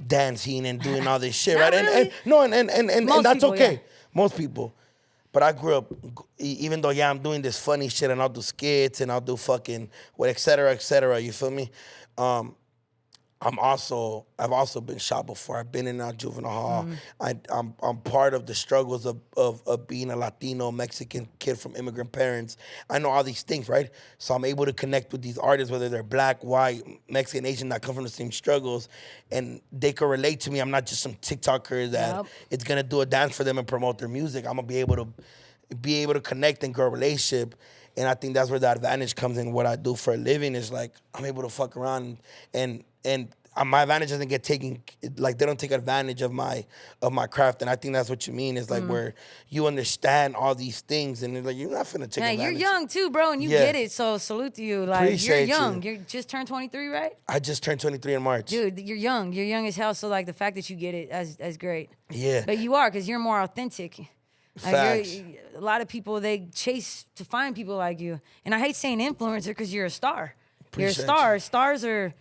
dancing and doing all this shit, right? Really. And that's people, okay. yeah. Most people. But I grew up, even though, yeah, I'm doing this funny shit and I'll do skits and I'll do fucking, et cetera, you feel me? I've also been shot before. I've been in our juvenile hall. I'm part of the struggles of being a Latino Mexican kid from immigrant parents. I know all these things, right? So I'm able to connect with these artists, whether they're black, white, Mexican, Asian, that come from the same struggles, and they can relate to me. I'm not just some TikToker that it's gonna do a dance for them and promote their music. I'm gonna be able to connect and grow a relationship. And I think that's where the advantage comes in. What I do for a living is like I'm able to fuck around and my advantage doesn't get taken, like they don't take advantage of my craft. And I think that's what you mean, is like where you understand all these things and it's like you're not finna take advantage. You're young too, bro, and you get it. So salute to you. Like Appreciate you're young. you. You just turned 23, right? I just turned 23 in March. Dude, you're young. You're young as hell. So like the fact that you get it, that's great. Yeah. But you are, because you're more authentic. Like Facts. a lot of people, they chase to find people like you. And I hate saying influencer because you're a star. You're a star. Stars are,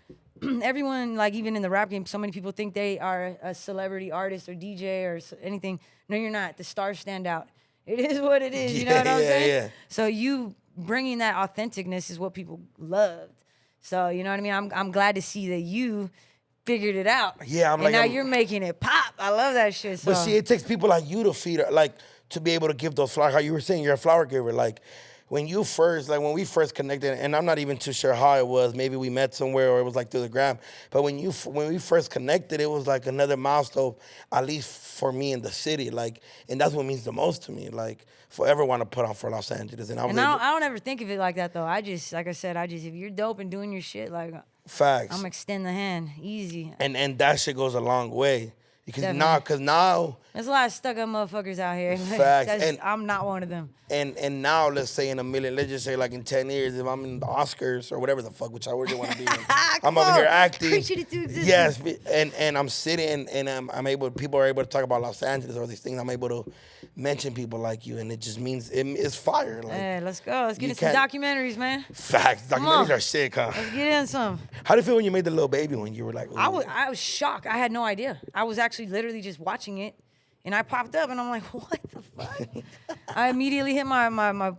everyone, like even in the rap game, so many people think they are a celebrity artist or DJ or anything. No, you're not. The stars stand out. It is what it is. You know what I'm saying? Yeah. So you bringing that authenticness is what people loved. So, you know what I mean? I'm glad to see that you figured it out. Yeah, and now you're making it pop. I love that shit. So. But see, it takes people like you to feed her, like to be able to give those flowers. How you were saying, you're a flower giver. Like when we first connected, and I'm not even too sure how it was. Maybe we met somewhere or it was like through the gram. But when we first connected, it was like another milestone, at least for me in the city. Like, and that's what means the most to me. Like, forever want to put on for Los Angeles. And I don't ever think of it like that though. I just, like I said, if you're dope and doing your shit, like facts. I'm gonna extend the hand, easy. And that shit goes a long way. Because Definitely. now there's a lot of stuck up motherfuckers out here. Facts. And I'm not one of them. And now, let's say let's just say like in 10 years, if I'm in the Oscars or whatever the fuck, which I really want to be in, I'm over here acting. Preaching it to existence. Yes, and I'm sitting and people are able to talk about Los Angeles or these things. I'm able to mention people like you, and it just means it's fire. Like, Hey, let's go. Let's get you into some can't- documentaries, man. Facts. Come on. Documentaries are sick, huh? Let's get in some. How do you feel when you made the little baby one? You were like, I ooh. was shocked. I had no idea. I was actually literally just watching it, and I popped up, and I'm like, what the fuck? I immediately hit my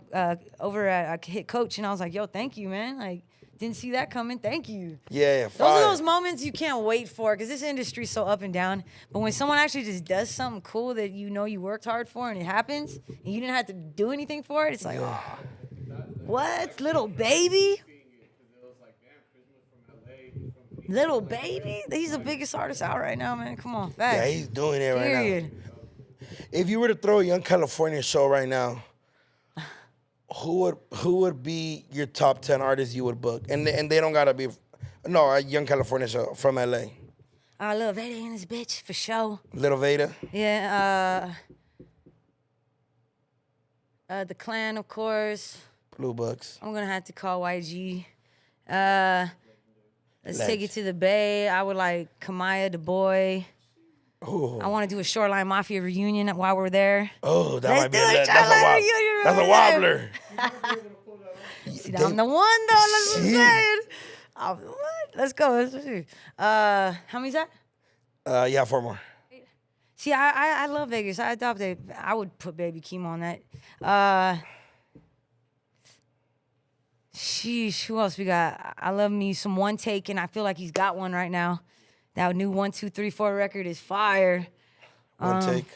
over at I hit coach, and I was like, yo, thank you, man. Like, didn't see that coming. Thank you. Yeah, Those fire. are those moments you can't wait for because this industry's so up and down. But when someone actually just does something cool that you know you worked hard for and it happens and you didn't have to do anything for it, it's like, oh, what? Little baby? Little baby? He's the biggest artist out right now, man. Come on, facts. Yeah, he's doing it right now. Period. If you were to throw a Young California show right now, who would be your top 10 artists you would book? And they don't gotta be a Young California show from LA. I love Veda and this bitch for sure. Little Veda. Yeah, the Clan, of course. Blue Bucks. I'm gonna have to call YG. Let's take it to the Bay. I would like Kamaya, the boy. Ooh. I want to do a Shoreline Mafia reunion while we're there. Oh, that Let's might be do a a Shoreline reunion that's a while we're wobbler. See, I'm the one though. That's what I'm saying. I'm the one. Let's go. Let's see. How many's that? Yeah, 4 more. See, I love Vegas. I adopted. I would put Baby Keem on that. Sheesh, who else we got? I love me some One Take, and I feel like he's got one right now. That new 1, 2, 3, 4 record is fire. One take.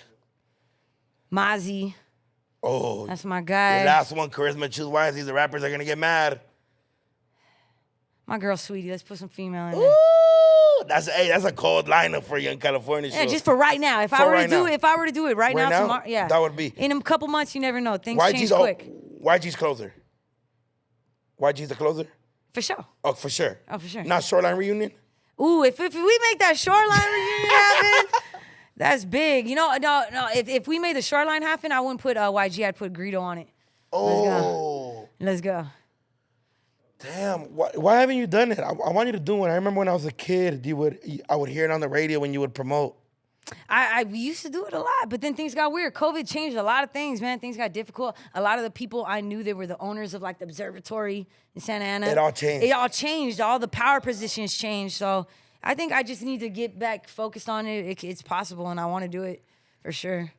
Mozzie, Oh, that's my guy. the last one, Carisma, choose wisely. The rappers are gonna get mad. My girl, Sweetie. Let's put some female in there. Ooh, that's a cold lineup for Young California show. Yeah, just for right now. If I were to do it right now, tomorrow, yeah, that would be. In a couple months, you never know. Things change quick. YG's closer. YG's the closer. For sure. Oh, for sure. Oh, for sure. Not Shoreline reunion. Ooh, if we make that Shoreline reunion happen, that's big. You know, no. If we made the Shoreline happen, I wouldn't put YG. I'd put Greedo on it. Oh. Let's go. Damn. Why haven't you done it? I want you to do one. I remember when I was a kid, I would hear it on the radio when you would promote. I used to do it a lot, but then things got weird. COVID changed a lot of things, man. Things got difficult. A lot of the people I knew that were the owners of like the observatory in Santa Ana. It all changed. It all changed. All the power positions changed. So I think I just need to get back focused on it. It's possible, and I want to do it for sure.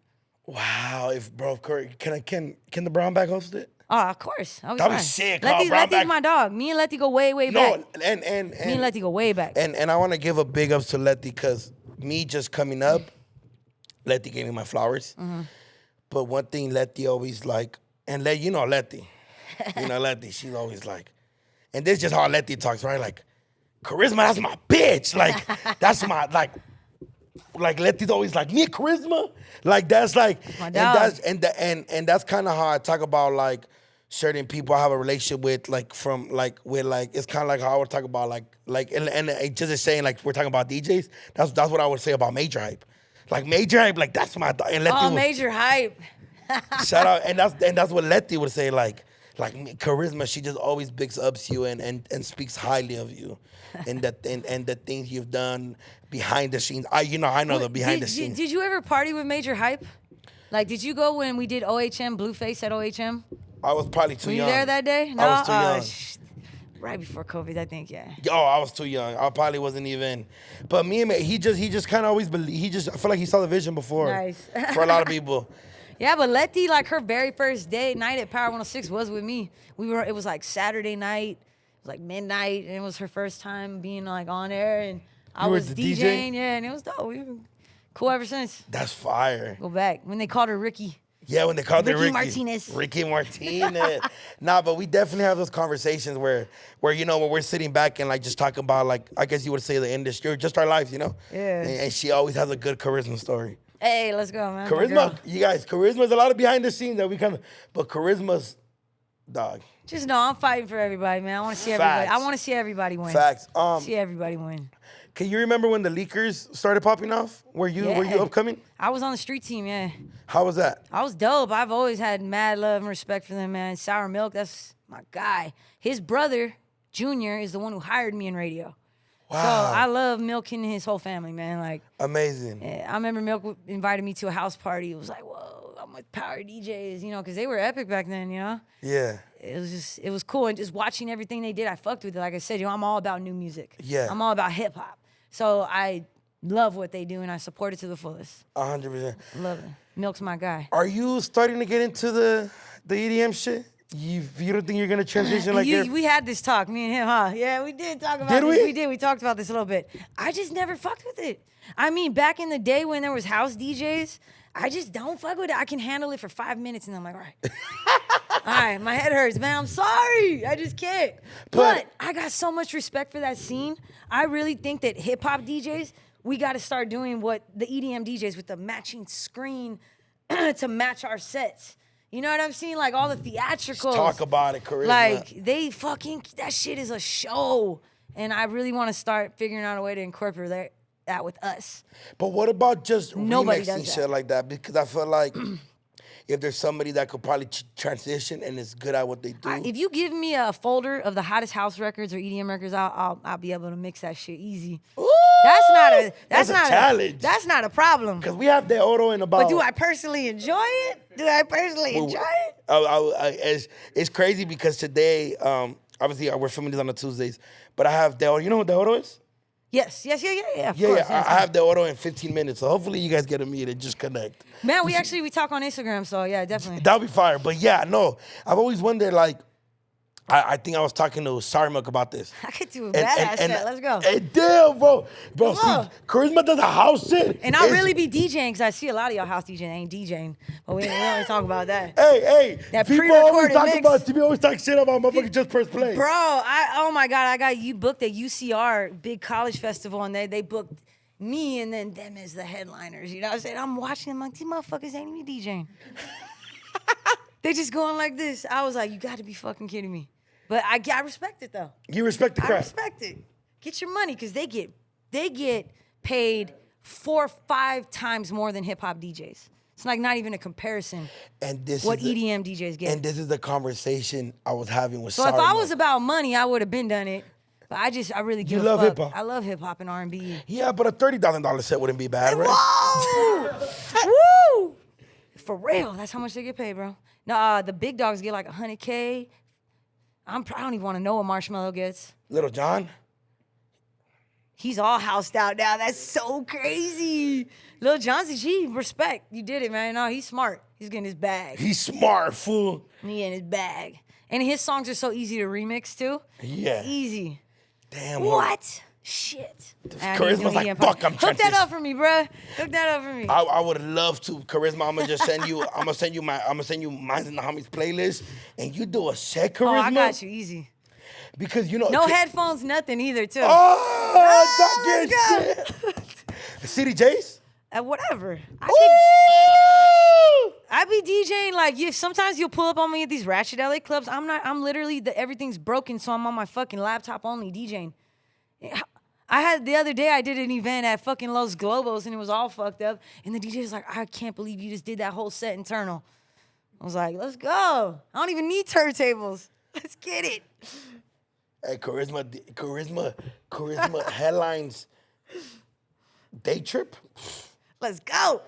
Wow. Can the Brown Bag host it? Oh, of course. That was sick, huh? Letty's my dog. Me and Letty go way back. No, and Me and Letty go way back. And I want to give a big ups to Letty because me just coming up, Letty gave me my flowers. Mm-hmm. But one thing Letty always like, and you know Letty, she's always like, and this is just how Letty talks, right? Like, Carisma, that's my bitch. Like, that's my, like Letty's always like, me, Carisma? Like, that's like, my and dog. that's kind of how I talk about like certain people I have a relationship with, it's kind of like how I would talk about and just saying like we're talking about DJs. That's what I would say about Major Hype. Like Major Hype, like that's my dog. And Letty Major Hype. shout out, and that's what Letty would say like me, Carisma. She just always bigs up you and speaks highly of you, and the things you've done behind the scenes. I know the behind the scenes. Did you ever party with Major Hype? Like, did you go when we did OHM, Blueface at OHM? I was probably too Were young. you there that day? No, I was too young. Right before COVID, I think, yeah. Oh, I was too young. I probably wasn't even. But me and he just kind of always believe. I feel like he saw the vision before. Nice. For a lot of people. Yeah, but Letty, like her very first night at Power 106 was with me. It was like Saturday night, it was like midnight, and it was her first time being like on air, and I was the DJ? DJing, yeah, and it was dope. We were cool ever since. That's fire. Go back when they called her Ricky. Yeah, when they called her Ricky Martinez. Ricky Martinez. Nah, but we definitely have those conversations where when we're sitting back and like just talking about like, I guess you would say the industry or just our lives, Yeah. And she always has a good charisma story. Hey, let's go, man. Charisma, you guys, charisma's a lot of behind the scenes that we but charisma's, dog. Just know I'm fighting for everybody, man. I want to see everybody. Facts. I want to see everybody win. Facts. See everybody win. Can you remember when the leakers started popping off? Were you upcoming? I was on the street team, yeah. How was that? I was dope. I've always had mad love and respect for them, man. Sour Milk, that's my guy. His brother, Junior, is the one who hired me in radio. Wow. So I love Milk and his whole family, man. Like, Amazing. yeah, I remember Milk invited me to a house party. It was like, whoa, I'm with power DJs, you know, because they were epic back then, you know? Yeah. It was cool. And just watching everything they did, I fucked with it. Like I said, you know, I'm all about new music. Yeah. I'm all about hip hop. So I love what they do and I support it to the fullest. 100%. Love it. Milk's my guy. Are you starting to get into the EDM shit? You don't think you're gonna transition like we had this talk, me and him, huh? Yeah, we did talk about Did this. we? We did. We talked about this a little bit. I just never fucked with it. I mean, back in the day when there was house DJs, I just don't fuck with it. I can handle it for 5 minutes and I'm like, all right. All right, my head hurts, man. I'm sorry. I just can't. But I got so much respect for that scene. I really think that hip hop DJs, we got to start doing what the EDM DJs with the matching screen to match our sets. You know what I'm saying? Like all the theatricals. Let's talk about it, Carisma. Like that shit is a show. And I really want to start figuring out a way to incorporate that with us. But what about just Nobody remixing does shit that. like that? Because I feel like if there's somebody that could probably transition and is good at what they do. If you give me a folder of the hottest house records or EDM records, I'll be able to mix that shit easy. Ooh, That's not a challenge. That's not a problem. Because we have the Oro in about. But do I personally enjoy it? It's crazy because today, obviously we're filming this on the Tuesdays, but I have the Oro. You know what the Oro is? Yes. Of course, yes. I have the Oro in 15 minutes, so hopefully you guys get a meet and just connect. Man, we talk on Instagram, so yeah, definitely. That'll be fire. But yeah, no, I've always wondered, like, I think I was talking to Sour Milk about this. I could do a badass set. Let's go. Hey, damn, bro. Bro, Come see, on. Charisma does a house shit. And I'll really be DJing, because I see a lot of y'all house DJing ain't DJing. But we don't talk about that. Hey. That people always pre-recorded talk mix. always talk shit about motherfuckers just press play. Bro, oh my God, I got you booked at UCR, big college festival, and they booked me and then them as the headliners. You know what I'm saying? I'm watching them like, these motherfuckers ain't even DJing. They just going like this. I was like, you got to be fucking kidding me. But I respect it though. You respect the I crap. respect it. Get your money, because they get paid 4 or 5 times more than hip hop DJs. It's like not even a comparison. And this what is EDM DJs get. And this is the conversation I was having with So Sour if I Milk. was about money, I would have been done it. But I really give You a love fuck. hip-hop. I love hip hop and R&B. Yeah, but a $30,000 set wouldn't be bad, right? Whoa! Woo! For real, that's how much they get paid, bro. No, the big dogs get like 100K. I don't even want to know what Marshmello gets. Little John? He's all housed out now. That's so crazy. Lil John's G, respect. You did it, man. No, he's smart. He's getting his bag. He's smart, fool. He in his bag. And his songs are so easy to remix, too. Yeah. Easy. Damn. What? Shit. Charisma's like, fuck, I'm Hook that up for me, bruh. Hook that up for me. I would love to. Charisma, I'm gonna just send you. I'm gonna send you Minds and the Homies playlist, and you do a set, Charisma. Oh, I got you. Easy. Because you know. No headphones, nothing either, too. Oh, let's talking shit. CDJs? Whatever. I be DJing like sometimes you'll pull up on me at these ratchet LA clubs. I'm literally everything's broken, so I'm on my fucking laptop only DJing. I had the other day I did an event at fucking Los Globos and it was all fucked up. And the DJ was like, I can't believe you just did that whole set internal. I was like, let's go. I don't even need turntables. Let's get it. Hey, Charisma headlines. Day trip? Let's go.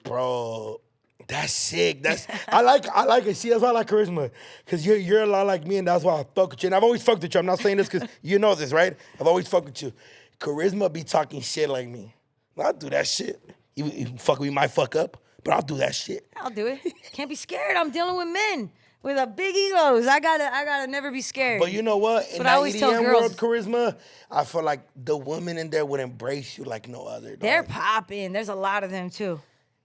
Bro, that's sick. I like it. See, that's why I like Charisma. Because you're a lot like me, and that's why I fuck with you. And I've always fucked with you. I'm not saying this because you know this, right? I've always fucked with you. Charisma be talking shit like me. I'll do that shit. You fuck with me, might fuck up, but I'll do that shit. I'll do it. Can't be scared. I'm dealing with men with a big egos. I gotta never be scared. But you know what? In I that always tell EDM girls. world, Charisma, I feel like the women in there would embrace you like no other. Dog. They're popping. There's a lot of them too.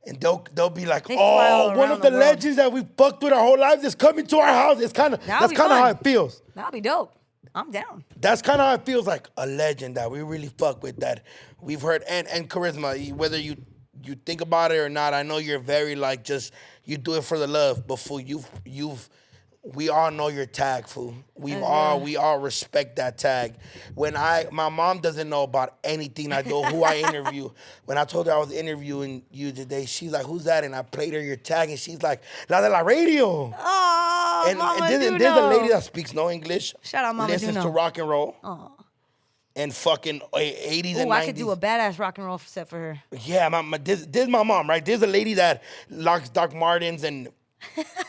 And they'll be like, They fly all one around of the the world. legends that we fucked with our whole lives is coming to our house. That's kind of how fun. it feels. That'll be dope. I'm down. That's kind of how it feels, like a legend that we really fuck with, that we've heard. And Charisma, whether you think about it or not, I know you're very like just you do it for the love. But fool, we all know your tag, fool. We all respect that tag. When my mom doesn't know about anything I do, who I interview. When I told her I was interviewing you today, she's like, "Who's that?" And I played her your tag, and she's like, "La de la radio." Oh, Mama and there's a lady that speaks no English. Shout out Mama listens Duno. to rock and roll. Oh. and fucking 80s and Ooh, 90s. I could do a badass rock and roll set for her. Yeah, this is my mom, right? There's a lady that locks Doc Martens and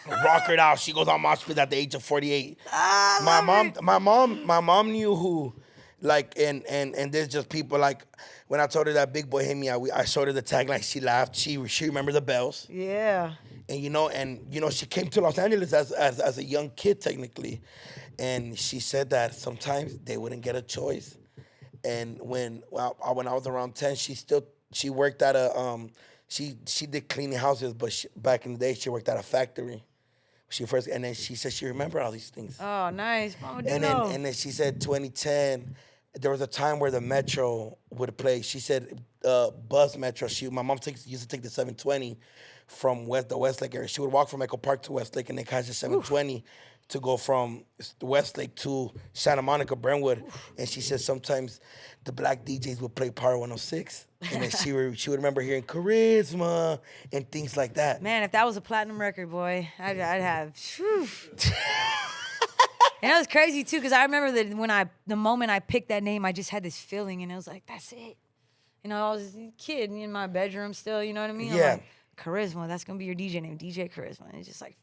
rock her out. She goes on mosh pit at the age of 48. My mom knew who, like, and there's just people like when I told her that Big Boy hit me, I showed her the tagline. She laughed. She remembered the bells. Yeah. And she came to Los Angeles as a young kid technically, and she said that sometimes they wouldn't get a choice. And when I was around 10, she worked at a she did cleaning houses, but back in the day she worked at a factory. And then she said she remembered all these things. Oh, nice, Mama. And then she said 2010, there was a time where the Metro would play. She said bus Metro. My mom used to take the 720 from the Westlake area. She would walk from Echo Park to Westlake and then catch the 720 to go from Westlake to Santa Monica, Brentwood. And she said sometimes the black DJs would play Power 106. And then she would remember hearing Carisma and things like that. Man, if that was a platinum record, boy, I'd have. And it was crazy too, because I remember that the moment I picked that name, I just had this feeling, and it was like, that's it. I was a kid in my bedroom still. You know what I mean? Yeah. I'm like, Carisma, that's gonna be your DJ name, DJ Carisma. And it's just like,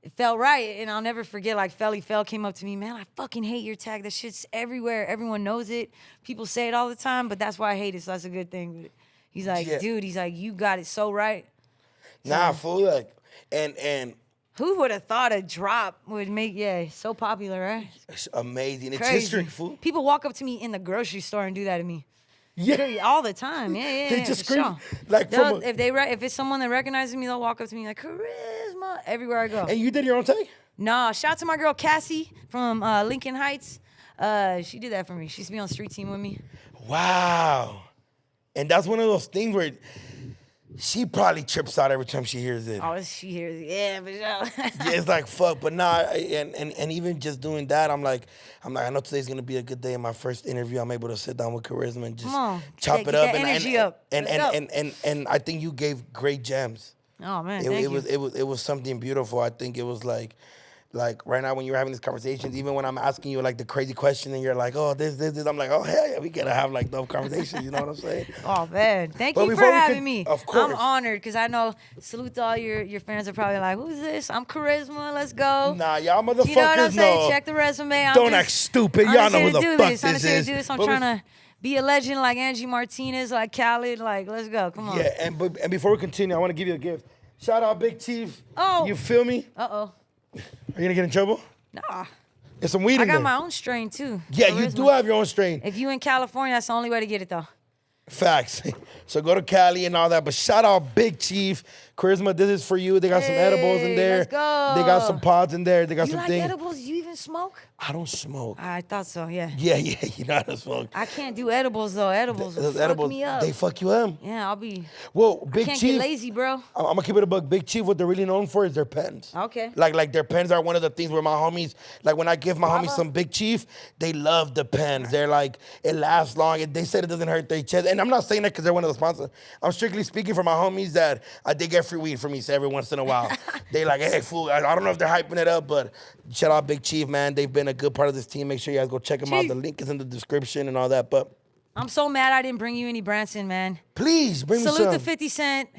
it felt right, and I'll never forget. Like Felly Fell came up to me, man, I fucking hate your tag. That shit's everywhere. Everyone knows it. People say it all the time, but that's why I hate it. So that's a good thing. But he's like, dude, you got it so right. Nah, fool, like, and. Who would have thought a drop would make, so popular, right? It's amazing. It's Crazy. history, fool. People walk up to me in the grocery store and do that to me. Yeah. All the time. Yeah. They just for scream. sure. Like if it's someone that recognizes me, they'll walk up to me like, Carisma, everywhere I go. And you did your own tag? Nah, shout out to my girl Cassie from Lincoln Heights. She did that for me. She used to be on the street team with me. Wow. And that's one of those things where she probably trips out every time she hears it. Oh, she hears it. Yeah, for sure. Yeah, it's like, fuck. But nah, and even just doing that, I'm like, I know today's going to be a good day. In my first interview, I'm able to sit down with Carisma and just chop it up. Get that energy up. And I think you gave great gems. Oh, man, It was something beautiful. I think it was like right now when you're having these conversations, even when I'm asking you like the crazy question and you're like, oh, this, I'm like, oh, hell yeah, we gotta have like dope conversations, you know what I'm saying? Oh, man. Thank you for having me. Of course. I'm honored because I know, salute to all your fans are probably like, who's this? I'm Carisma, let's go. Nah, y'all motherfuckers You know what I'm saying? know. Check the resume. Don't act stupid. Y'all know who the fuck this is. I'm trying to be a legend like Angie Martinez, like Khaled, like, let's go, come on. Yeah, and before we continue, I want to give you a gift. Shout out Big Chief. Oh. You feel me? Uh-oh. Are you gonna get in trouble? Nah. There's some weed in I there. got my own strain, too. Yeah, Carisma. you do have your own strain. If you in California, that's the only way to get it, though. Facts. So go to Cali and all that. But shout out Big Chief. Charisma, this is for you. They got some edibles in there. Let's go. They got some pods in there. They got You some like things. edibles? You even smoke? I don't smoke. I thought so, yeah. Yeah, you know how to smoke. I can't do edibles, though. Edibles will Those fuck edibles, me up. they fuck you up. Yeah, I'll be... Well, Big can't Chief. get lazy, bro. I'm gonna keep it a buck. Big Chief, what they're really known for is their pens. Okay. Like their pens are one of the things where my homies, like when I give my homies some Big Chief, they love the pens. They're like, it lasts long. They said it doesn't hurt their chest. And I'm not saying that because they're one of the sponsors. I'm strictly speaking for my homies that they get free weed from me every once in a while. They like, hey, fool, I don't know if they're hyping it up, but shout out Big Chief, man. They've been a good part of this team. Make sure you guys go check them out. The link is in the description and all that. But I'm so mad I didn't bring you any Branson, man. please, bring me some. Salute to 50 Cent.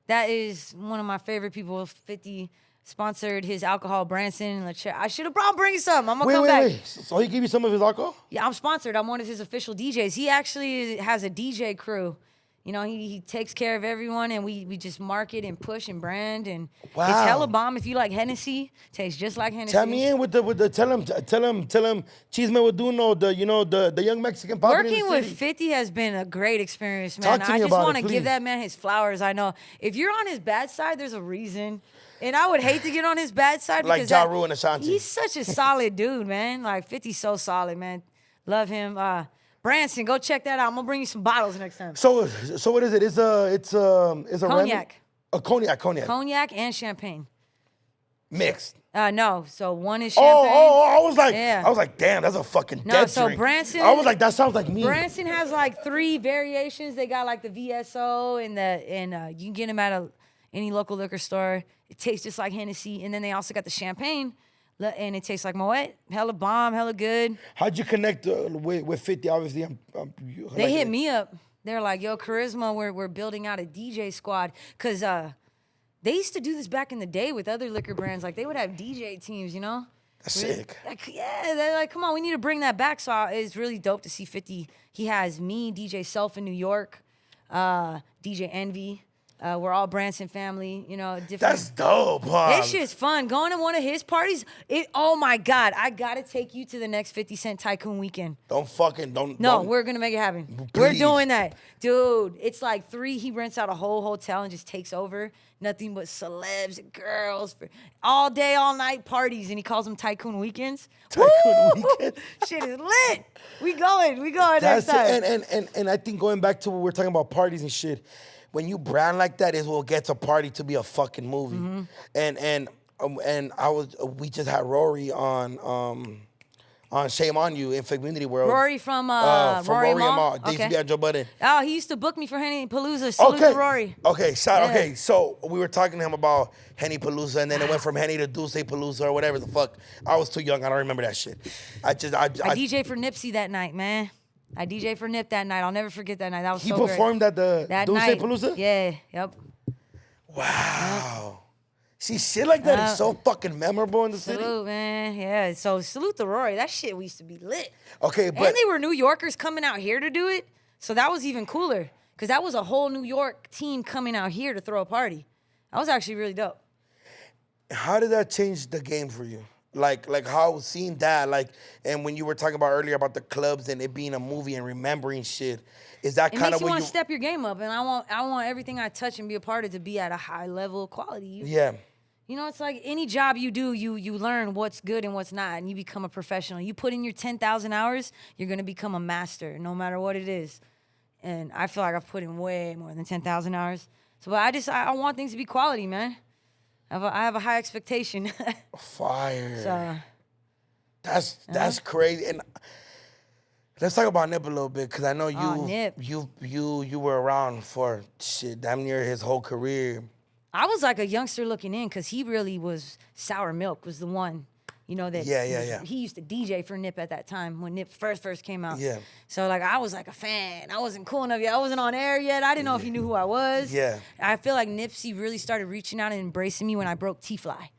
That is one of my favorite people. 50 sponsored his alcohol, Branson. I should have bring some. I'm going to come back. Wait. So he gave you some of his alcohol? Yeah, I'm sponsored. I'm one of his official DJs. He actually has a DJ crew. You know, he takes care of everyone, and we just market and push and brand, and it's hella bomb. If you like Hennessy, tastes just like Hennessy. Tell me in with the tell him Chisme with DoKnow, the young Mexican pop. Working with 50 has been a great experience, man. Talk to me I just about want it, to please. give that man his flowers. I know if you're on his bad side, there's a reason. And I would hate to get on his bad side Like because Ja Rule and Ashanti. he's such a solid dude, man. Like 50's so solid, man. Love him. Branson, go check that out. I'm gonna bring you some bottles next time. So what is it? It's a Cognac. A cognac. Cognac and champagne. Mixed. No, so one is champagne. I was like, damn, that's a fucking dead so drink. Branson. I was like, that sounds like me. Branson has like 3 variations. They got like the VSO and you can get them at any local liquor store. It tastes just like Hennessy, and then they also got the champagne. And it tastes like Moet. Hella bomb, hella good. How'd you connect with 50? Obviously, They hit me up. They're like, yo, Carisma, we're building out a DJ squad. Because they used to do this back in the day with other liquor brands. Like, they would have DJ teams, you know? That's sick. Like, yeah, they're like, come on, we need to bring that back. So it's really dope to see 50. He has me, DJ Self in New York, DJ Envy. We're all Branson family, you know. Different. That's dope, huh? It's just fun. Going to one of his parties, oh my God, I gotta take you to the next 50 Cent Tycoon weekend. No, we're gonna make it happen. Please. We're doing that. Dude, it's like 3, he rents out a whole hotel and just takes over. Nothing but celebs and girls for all day, all night parties, and he calls them Tycoon Weekends. Tycoon Weekend. Shit is lit. We going next time. And I think going back to what we're talking about parties and shit, when you brand like that is what gets a party to be a fucking movie. Mm-hmm. And we just had Rory on Shame on You in Community World. Rory from Rory Mall. They used to be at Joe Budden. Oh, he used to book me for Henny Palooza. Salute to Rory. Okay, so we were talking to him about Henny Palooza, and then it went from Henny to Dulce Palooza or whatever the fuck. I was too young. I don't remember that shit. I DJ for Nipsey that night, man. I DJ for Nip that night. I'll never forget that night. That was so great. He performed at the Dulce Palooza? Yeah, yep. Wow. See, shit like that is so fucking memorable in the city. Salute, man. Yeah, so salute to Rory. That shit we used to be lit. Okay, but... And they were New Yorkers coming out here to do it, so that was even cooler. Because that was a whole New York team coming out here to throw a party. That was actually really dope. How did that change the game for you? Like how seeing that, like, and when you were talking about earlier about the clubs and it being a movie and remembering shit, is that kind of what you want to step your game up? And I want everything I touch and be a part of to be at a high level of quality. Yeah. You know, it's like any job you do, you learn what's good and what's not, and you become a professional. You put in your 10,000 hours, you're gonna become a master, no matter what it is. And I feel like I've put in way more than 10,000 hours. So, but I want things to be quality, man. I have a high expectation. Fire. So, that's crazy. And let's talk about Nip a little bit, because I know Nip. you were around for shit damn near his whole career. I was like a youngster looking in, because he really was. Sour Milk was the one, you know, that he used to DJ for Nip at that time when Nip first came out. Yeah. So like I was like a fan. I wasn't cool enough yet. I wasn't on air yet. I didn't know if he knew who I was. Yeah. I feel like Nipsey really started reaching out and embracing me when I broke T-Fly.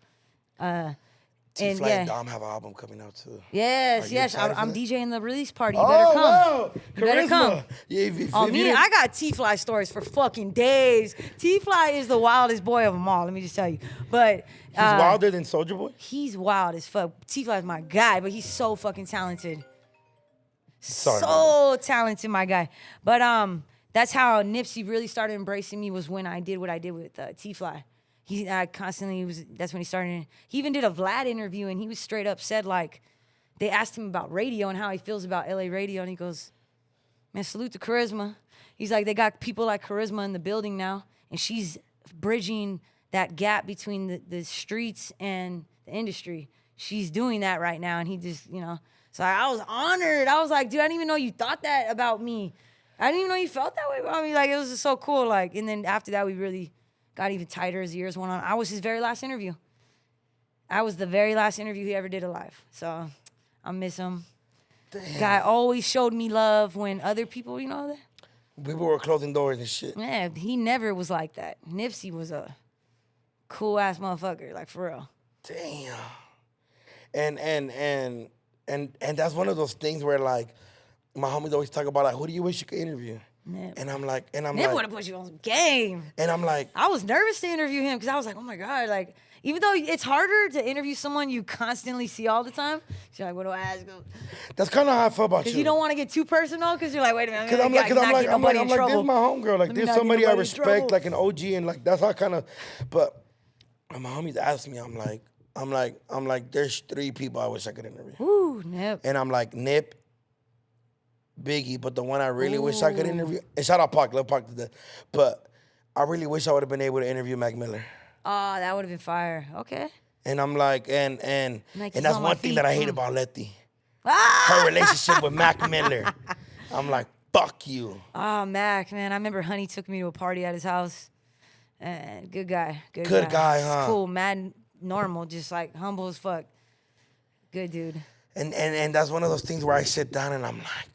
T-Fly and Dom have an album coming out too. Yes. I'm DJing the release party. You better come. Wow. You better come. Yeah, I got T-Fly stories for fucking days. T-Fly is the wildest boy of them all, let me just tell you. But he's wilder than Soulja Boy? He's wild as fuck. T-Fly is my guy, but he's so fucking talented. Sorry, so talented, my guy. But that's how Nipsey really started embracing me, was when I did what I did with T-Fly. That's when he started. He even did a Vlad interview, and he was straight up said, like, they asked him about radio and how he feels about LA radio, and he goes, man, salute to Carisma. He's like, they got people like Carisma in the building now, and she's bridging that gap between the streets and the industry. She's doing that right now, and he just, you know. So I was honored. I was like, dude, I didn't even know you thought that about me. I didn't even know you felt that way about me. Like, it was just so cool. Like, and then after that, we really got even tighter as the years went on. I was his very last interview. I was the very last interview he ever did alive. So I miss him. Damn. Guy always showed me love when other people, you know, people were closing doors and shit. Yeah, he never was like that. Nipsey was a cool ass motherfucker, like, for real. Damn. And that's one of those things where, like, my homies always talk about, like, who do you wish you could interview? Nip. And I'm like, Nip would have put you on some game. And I'm like, I was nervous to interview him, because I was like, oh my God, like, even though it's harder to interview someone you constantly see all the time, you're like, what do I ask him? That's kind of how I feel about you. Because you don't want to get too personal, because you're like, wait a minute, I'm like, this is my homegirl. Like, Let me this not somebody get I nobody in respect, trouble. like an OG, and like that's how I kind of. But when my homies ask me, I'm like, there's 3 people I wish I could interview. Ooh, Nip. And I'm like, Nip, Biggie, but the one I really wish I could interview, and shout out Pac, love Pac to death, but I really wish I would have been able to interview Mac Miller. Oh, that would have been fire. Okay. And I'm like, and Nike's that's on my one thing feet. that I hate about Letty. Ah! Her relationship with Mac Miller. I'm like, fuck you. Oh, Mac, man. I remember Honey took me to a party at his house. And good guy. Good guy, huh? Cool, mad, normal, just like humble as fuck. Good dude. And that's one of those things where I sit down and I'm like,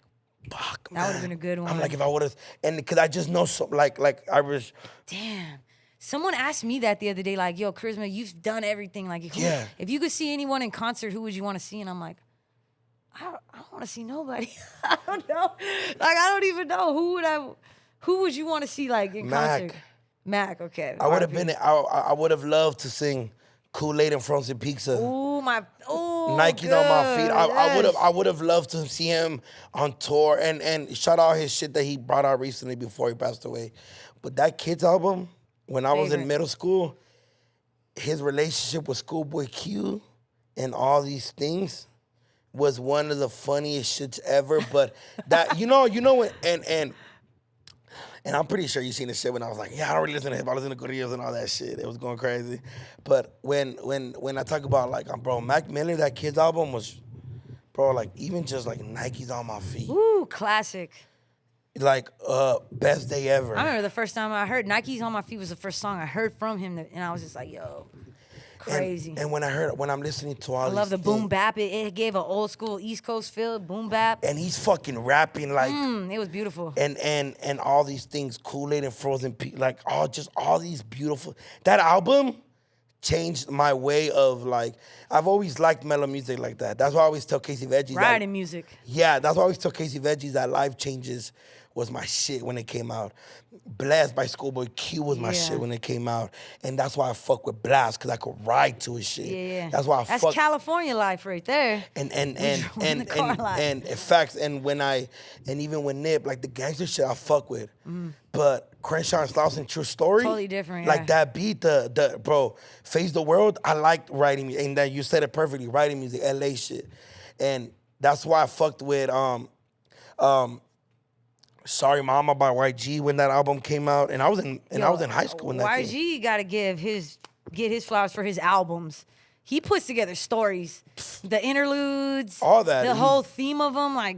fuck, man. That would have been a good one. I'm like, if I would have, and because I just know so, like I was. Damn. Someone asked me that the other day, like, yo, Carisma, you've done everything. Like, if you could see anyone in concert, who would you want to see? And I'm like, I don't want to see nobody. I don't know. Like, I don't even know. Who would you want to see, like, in concert? Mac, okay. I would have been, I would have loved to sing Kool-Aid and Frozen Pizza. Nike's good. on my feet. Yes. I would have loved to see him on tour and shout out his shit that he brought out recently before he passed away. But that Kids album, when I was in middle school, his relationship with Schoolboy Q and all these things was one of the funniest shits ever. But that you know what, and I'm pretty sure you seen the shit when I was like, yeah, I don't really listen to hip hop, I listen to corridos and all that shit. It was going crazy. But when I talk about like, bro, Mac Miller, that Kids album was, bro, like even just like Nike's on my feet. Ooh, classic. Like best day ever. I remember the first time I heard Nike's on my feet was the first song I heard from him, and I was just like, yo, crazy. And when I'm listening to all I these love the things, boom bap. It gave an old school East Coast feel, boom bap. and he's fucking rapping like, It was beautiful. and all these things, Kool-Aid and Frozen Pizza, like all these beautiful. That album changed my way of like, I've always liked mellow music like that. That's why I always tell Casey Veggies. Riding music. Yeah, that's why I always tell Casey Veggies that Life Changes was my shit when it came out. Blast by Schoolboy Q was my shit when it came out. And that's why I fuck with Blast, because I could ride to his shit. Yeah. That's why That's California life right there. And facts, and even with Nip, like the gangster shit I fuck with. But Crenshaw and Slauson, True Story. Totally different, Like that beat, the bro, Face the World, I liked writing music. And that you said it perfectly, writing music, LA shit. And that's why I fucked with Sorry Mama by YG when that album came out. And I was in high school when that came out. YG gotta get his flowers for his albums. He puts together stories, the interludes, all that, the whole theme of them, like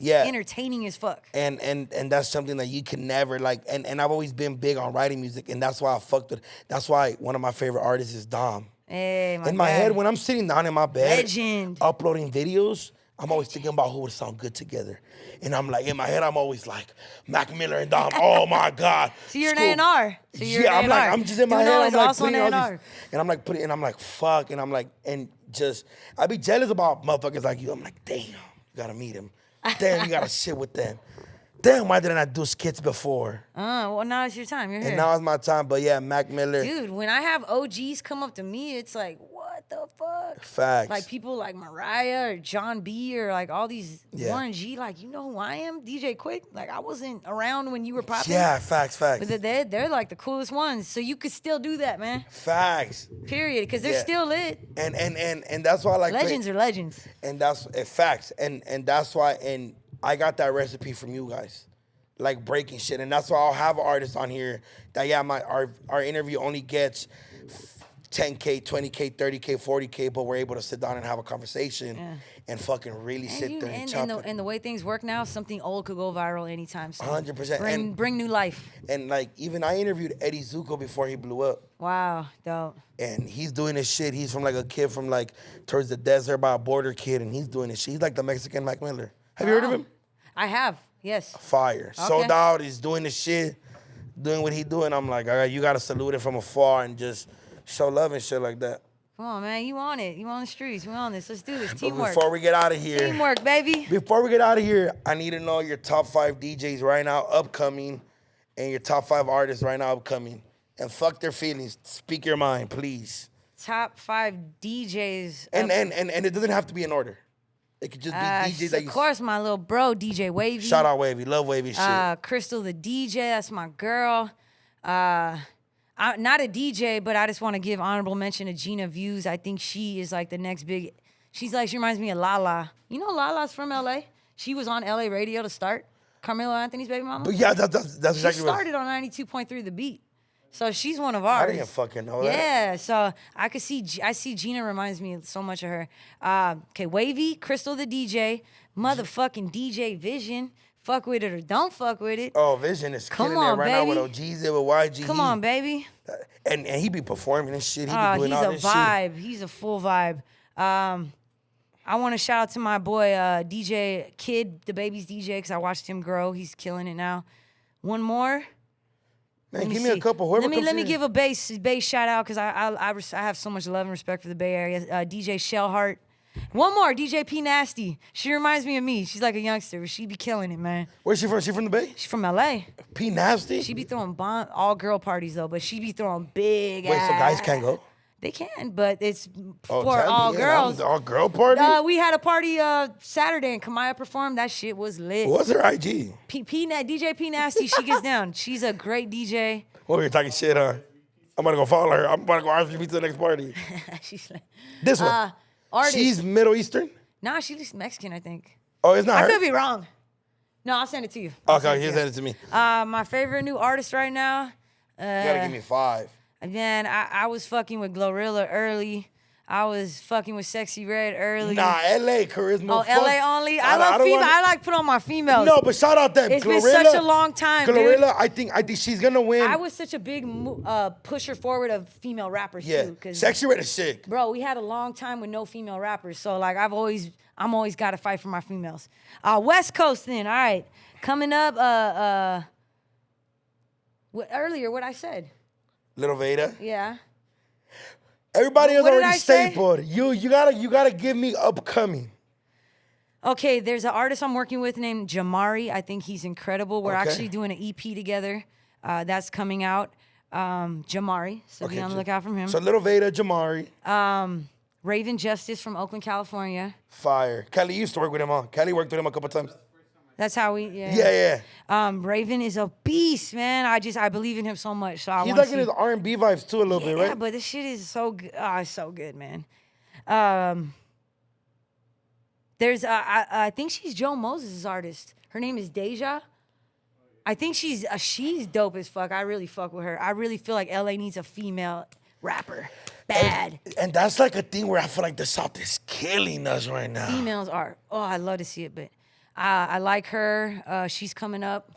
entertaining as fuck. And that's something that you can never like. And I've always been big on writing music, and that's why I fucked with. That's why one of my favorite artists is Dom. Hey, in my head, when I'm sitting down in my bed, legend, uploading videos, I'm always thinking about who would sound good together. And I'm like, in my head, I'm always like, Mac Miller and Dom, oh my God. So you're an A&R. I'm just in my head, I'm like putting all these, and I'm like, fuck, and I'm like, I be jealous about motherfuckers like you. I'm like, damn, you gotta meet him. Damn, you gotta sit with them. Damn, why didn't I do skits before? Well, now it's your time. You're here. And now it's my time, but yeah, Mac Miller. Dude, when I have OGs come up to me, it's like, what the fuck? Facts. Like people like Mariah or John B or like all these Warren G, like, you know who I am? DJ Quick. Like, I wasn't around when you were popping. Yeah, facts. But they're like the coolest ones. So you could still do that, man. Facts. Period. Because they're still lit. And that's why I like legends are legends. And that's facts. And that's why I got that recipe from you guys, like breaking shit. And that's why I'll have artists on here that, our interview only gets 10K, 20K, 30K, 40K, but we're able to sit down and have a conversation and fucking really sit there and chop it. And the way things work now, something old could go viral anytime soon. 100%. Bring new life. And like, even I interviewed Eddie Zuko before he blew up. Wow, dope. And he's doing his shit. He's from like a kid from like towards the desert by a border kid, and he's doing his shit. He's like the Mexican Mac Miller. Have you heard of him? I have, yes. Fire. Okay. Sold out. He's doing his shit, doing what he doing. I'm like, you got to salute it from afar and just show love and shit like that. Come on, man. You on it. You on the streets. We on this. Let's do this. Teamwork. But before we get out of here. Teamwork, baby. Before we get out of here, I need to know your top 5 DJs right now upcoming and your top 5 artists right now upcoming. And fuck their feelings. Speak your mind, please. Top 5 DJs. And it doesn't have to be in order. It could just be DJs that you... Of course, my little bro, DJ Wavy. Shout out Wavy. Love Wavy shit. Crystal the DJ. That's my girl. I'm not a DJ, but I just want to give honorable mention to Gina Views. I think she is like the next big... she reminds me of Lala. You know Lala's from LA? She was on LA radio to start. Carmelo Anthony's baby mama. But yeah, that's exactly what... She started on 92.3 The Beat. So she's one of ours. I didn't fucking know that. Yeah, so I see Gina reminds me so much of her. Okay, Wavy, Crystal the DJ, motherfucking DJ Vision. Fuck with it or don't fuck with it. Oh, Vision is killing it right now with OGs, with YG. Come on, baby. And he be performing and shit. He be doing all this shit. He's a vibe. He's a full vibe. I want to shout out to my boy DJ Kid, the baby's DJ, because I watched him grow. He's killing it now. One more. Man, give me a couple. Let me give a bass shout out because I have so much love and respect for the Bay Area. DJ Shellheart. One more, DJ P Nasty. She reminds me of me. She's like a youngster, but she be killing it, man. Where's she from? She from the Bay? She's from LA. P Nasty? She be throwing all girl parties though, but she be throwing big ass. Wait, so guys can't go? They can, but it's Oh, for tell me, all yeah, girls. that was all girl party? We had a party Saturday and Kamaya performed. That shit was lit. What's her IG? DJ P Nasty, she gets down. She's a great DJ. Well, you're talking shit, huh? I'm gonna go follow her. I'm gonna go RSVP to the next party. She's like, This one. artist. She's Middle Eastern? Nah, she's Mexican, I think. Oh, it's not I her? could be wrong. No, I'll send it to you. I'll Okay, you send it to me. My favorite new artist right now. You gotta give me 5. Man, I was fucking with Glorilla early. I was fucking with Sexy Red early. Nah, LA, Carisma. Oh, fuck. LA only? I love don't female. wanna- I like put on my females. No, but shout out them. It's been Glorilla, such a long time, dude. Glorilla, I think she's gonna win. I was such a big pusher forward of female rappers too. 'Cause, Sexy Red is sick. bro, we had a long time with no female rappers. So like I'm always got to fight for my females. West Coast then. All right. Coming up earlier what I said. Little Veda. Yeah. Everybody is What did already I say? stapled. You gotta give me upcoming. Okay, there's an artist I'm working with named Jamari. I think he's incredible. We're Okay. actually doing an EP together. That's coming out. Jamari. So be on the lookout from him. So Little Veda, Jamari. Raven Justice from Oakland, California. Fire. Kelly used to work with him, huh? Kelly worked with him a couple times. That's how we Yeah. Raven is a beast, man. I believe in him so much. So I He's want like to in his R&B vibes too a little bit, Yeah, right? but this shit is so good. Oh, it's so good, man. There's I think she's Joe Moses' artist. Her name is Deja. I think she's dope as fuck. I really fuck with her. I really feel like LA needs a female rapper. Bad. And that's like a thing where I feel like the South is killing us right now. Females are. Oh, I love to see it, but I like her. She's coming up.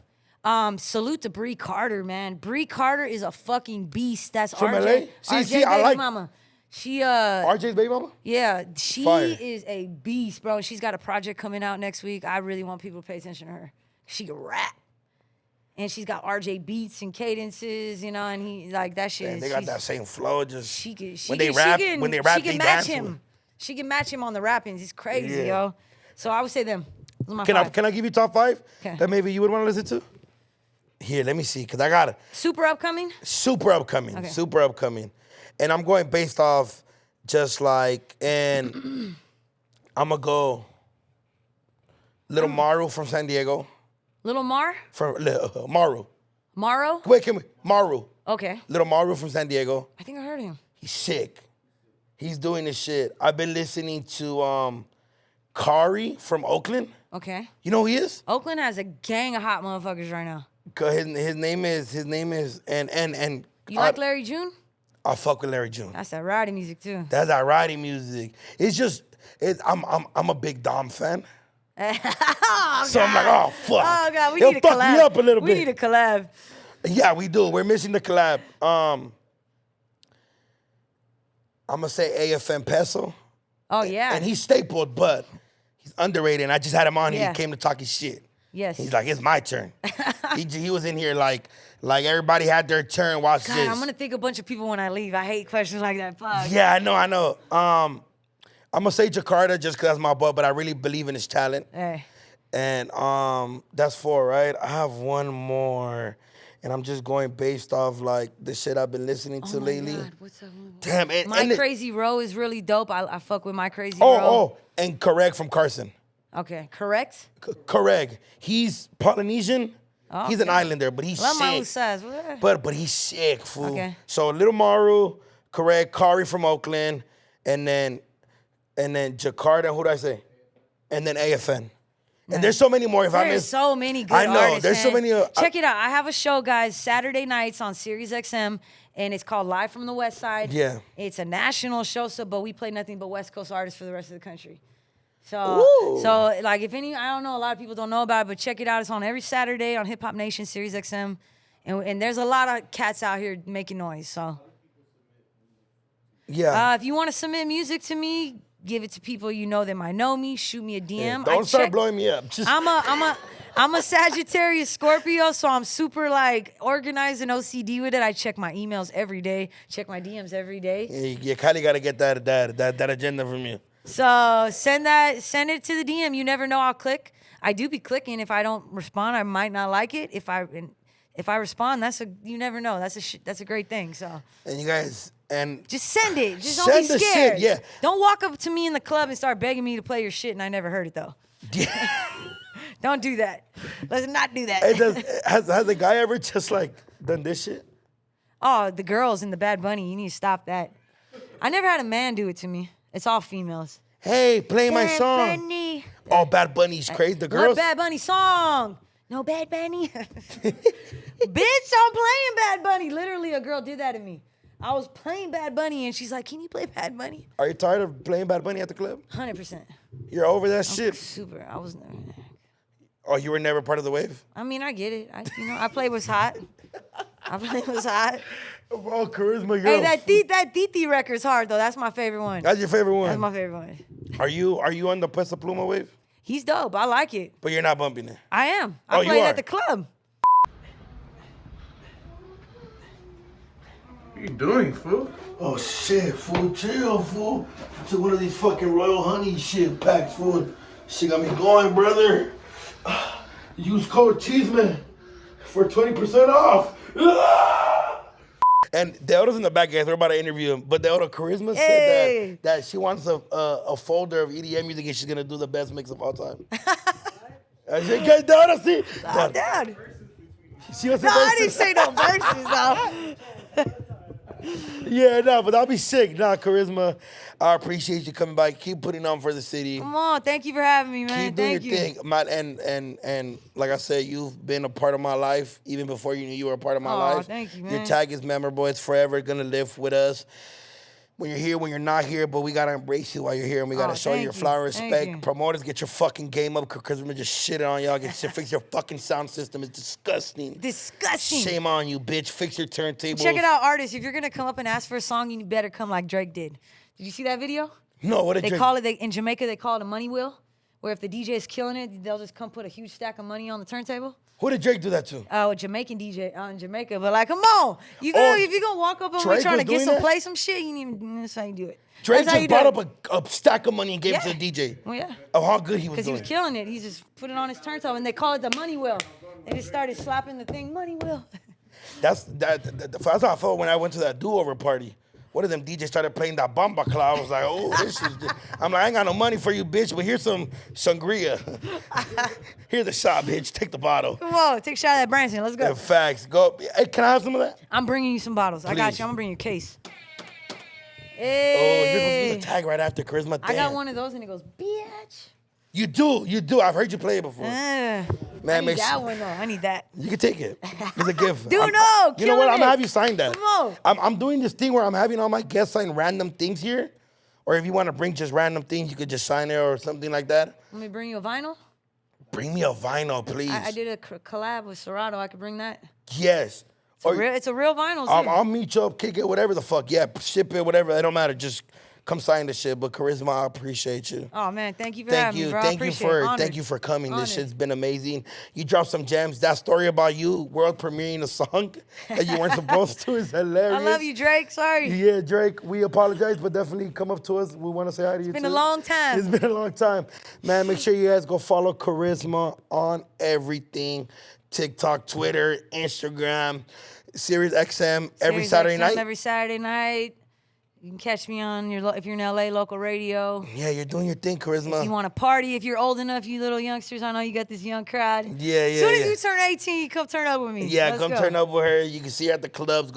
Salute to Bree Carter, man. Bree Carter is a fucking beast. That's From RJ. LA? See, I baby like- mama. She RJ's baby mama? yeah, she Fire. is a beast, bro. She's got a project coming out next week. I really want people to pay attention to her. She can rap. And she's got RJ beats and cadences, and he like that shit. Man, they got that same flow. Just She can, when they rap, she they can match dance. him. She can match him on the rappings. He's crazy, Yeah. yo. So I would say them. Those are my Can five. I give you top 5 Okay. that maybe you would want to listen to? Here, let me see, because I got it. Super upcoming? Super upcoming. Okay. Super upcoming. And I'm going based off just like, and I'm going to go Little Maru from San Diego. Little Mar? From Maru. Morrow? Wait, can we? Maru. Okay. Little Maru from San Diego. I think I heard him. He's sick. He's doing this shit. I've been listening to Kari from Oakland. Okay. You know who he is? Oakland has a gang of hot motherfuckers right now. His name is and You like Larry June? I fuck with Larry June. That's that riding music too. That's that riding music. It's just I'm a big Dom fan. So I'm like, oh fuck. Oh god, we He'll need a fuck collab. me up a little we bit. need a collab. Yeah, we do. We're missing the collab. I'm gonna say AFM Peso. Oh yeah. And he's stapled, but he's underrated. And I just had him on here. Yeah. He came to talk his shit. Yes. He's like, it's my turn. he was in here like everybody had their turn. Watch God, this. I'm gonna think a bunch of people when I leave. I hate questions like that. Fuck. Yeah, I know. I'm gonna say Jakarta just because that's my boy, but I really believe in his talent. Hey. And that's 4, right? I have one more, and I'm just going based off like the shit I've been listening to lately. God, what's that one? Damn it! Crazy Row is really dope. I fuck with My Crazy Row. And Correct from Carson. Okay, correct. Correct. He's Polynesian. Oh, He's an okay. islander, but he's Love my sick. Usaz. But he's sick, fool. Okay. So Little Maru, Correct, Kari from Oakland, and then Jakarta. Who did I say? And then AFN. And there's so many more. If I There's miss, so many good I know. artists, There's so man. many. Check it out. I have a show, guys, Saturday nights on Sirius XM, and it's called Live from the West Side. Yeah. It's a national show, but we play nothing but West Coast artists for the rest of the country. Ooh. So like, I don't know, a lot of people don't know about it, but check it out. It's on every Saturday on Hip Hop Nation, Sirius XM, and there's a lot of cats out here making noise. So Yeah. if you want to submit music to me, give it to people you know that might know me. Shoot me a DM. Don't start blowing me up. Just I'm a Sagittarius Scorpio, so I'm super like organized and OCD with it. I check my emails every day, check my DMs every day. Yeah, you kind of got to get that agenda from you. So send it to the DM. You never know, I'll click. I do be clicking. If I don't respond, I might not like it. If I respond, you never know. That's a great thing. So and you guys just send it. Just don't send be the scared. shit, yeah. Don't walk up to me in the club and start begging me to play your shit, and I never heard it though. Yeah. Don't do that. Let's not do that. Has a guy ever just like done this shit? Oh, the girls in the Bad Bunny. You need to stop that. I never had a man do it to me. It's all females. Hey, play my Bad song. Bunny. Oh, Bad Bunny's crazy. The girls. What Bad Bunny song? No Bad Bunny. Bitch, I'm playing Bad Bunny. Literally, a girl did that to me. I was playing Bad Bunny, and she's like, "Can you play Bad Bunny?" Are you tired of playing Bad Bunny at the club? 100%. You're over that shit. Super. I was never. Oh, you were never part of the wave? I mean, I get it. I play what's hot. Oh, Carisma, Hey, that Titi record's hard though. That's my favorite one. That's your favorite one? That's my favorite one. Are you on the Puesta Pluma wave? He's dope. I like it. But you're not bumping it? I am. Oh, I you played are? at the club. What are you doing, fool? Oh, shit, fool. Chill, fool. I took one of these fucking Royal Honey shit packs, fool. Shit got me going, brother. Use code Chisme for 20% off. And the Elder's in the back, guys. We're about to interview him. But the Elder Carisma said that she wants a folder of EDM music and she's going to do the best mix of all time. I said, guys, Dad, see? Oh, Dad. She wants No, I didn't say no verses, though. Yeah, no, but that'll be sick. Nah, Carisma, I appreciate you coming by. Keep putting on for the city. Come on, thank you for having me, man. Keep doing Thank your you. thing, man. And like I said, you've been a part of my life even before you knew you were a part of my life. Thank you, man. Your tag is memorable. It's forever gonna live with us. When you're here, when you're not here, but we gotta embrace you while you're here, and we gotta show you your flower respect. Promoters, get your fucking game up, because we're just shitting on y'all. Fix your fucking sound system. It's disgusting. Disgusting. Shame on you, bitch. Fix your turntables. Check it out, artists. If you're gonna come up and ask for a song, you better come like Drake did. Did you see that video? No, what did They Drake? call it in Jamaica. They call it a money wheel, where if the DJ is killing it, they'll just come put a huge stack of money on the turntable. Who did Drake do that to? A Jamaican DJ out in Jamaica. But like, come on, if you're gonna walk up on me trying to get play some shit, you need. That's how you do it. Drake just brought up a stack of money and gave it to the DJ. Well, yeah. Of how good he was doing. Because he was killing it. He just put it on his turntable, and they call it the money wheel. They just started slapping the thing, money wheel. That's how I felt when I went to that do-over party. One of them DJs started playing that bomba cloud. I was like, oh, this is... I'm like, I ain't got no money for you, bitch, but here's some sangria. Here's the shot, bitch. Take the bottle. Come on, take a shot at Branson. Let's go. Yeah, facts. Go. Hey, can I have some of that? I'm bringing you some bottles. I got Please. you. I'm going to bring you a case. Oh, you're supposed to Hey. do the tag right after Carisma. I got one of those, and it goes, bitch. You do. I've heard you play it before. Man, I need that one, though. I need that. You can take it. It's a gift. Dude, no, You know what? killing I'm gonna it. have you sign that. Come on. I'm doing this thing where I'm having all my guests sign random things here. Or if you want to bring just random things, you could just sign it or something like that. Let me bring you a vinyl. Bring me a vinyl, please. I did a collab with Serato. I could bring that. Yes. It's a real vinyl, too. I'll meet you up, kick it, whatever the fuck. Yeah, ship it, whatever. It don't matter. Just come sign the shit. But Carisma, I appreciate you. Oh, man. Thank you for having me, bro. Thank you for coming. This shit's been amazing. You dropped some gems. That story about you world premiering a song that you weren't supposed to is hilarious. I love you, Drake. Sorry. Yeah, Drake, we apologize, but definitely come up to us. We want to say hi to you, It's been a long time. It's been a long time. Man, make sure you guys go follow Carisma on everything. TikTok, Twitter, Instagram, Sirius XM every Saturday night. Every Saturday night. You can catch me on if you're in LA, local radio. Yeah, you're doing your thing, Carisma. If you want to party, if you're old enough, you little youngsters, I know you got this young crowd. Yeah. As soon as you turn 18, you come turn up with me. Yeah, Let's come go. turn up with her. You can see her at the clubs.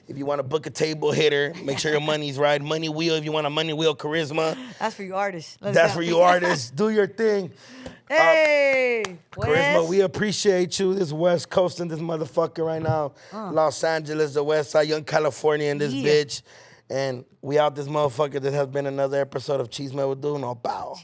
If you want to book a table, hit her. Make sure your money's right. Money wheel, if you want a money wheel, Carisma. That's for you artists. That's for you artists. Do your thing. Hey, Carisma, we appreciate you. This West Coast and this motherfucker right now. Los Angeles, the West Side, Young California, and this bitch. And we out this motherfucker. This has been another episode of Chisme with DoKnow. Bow.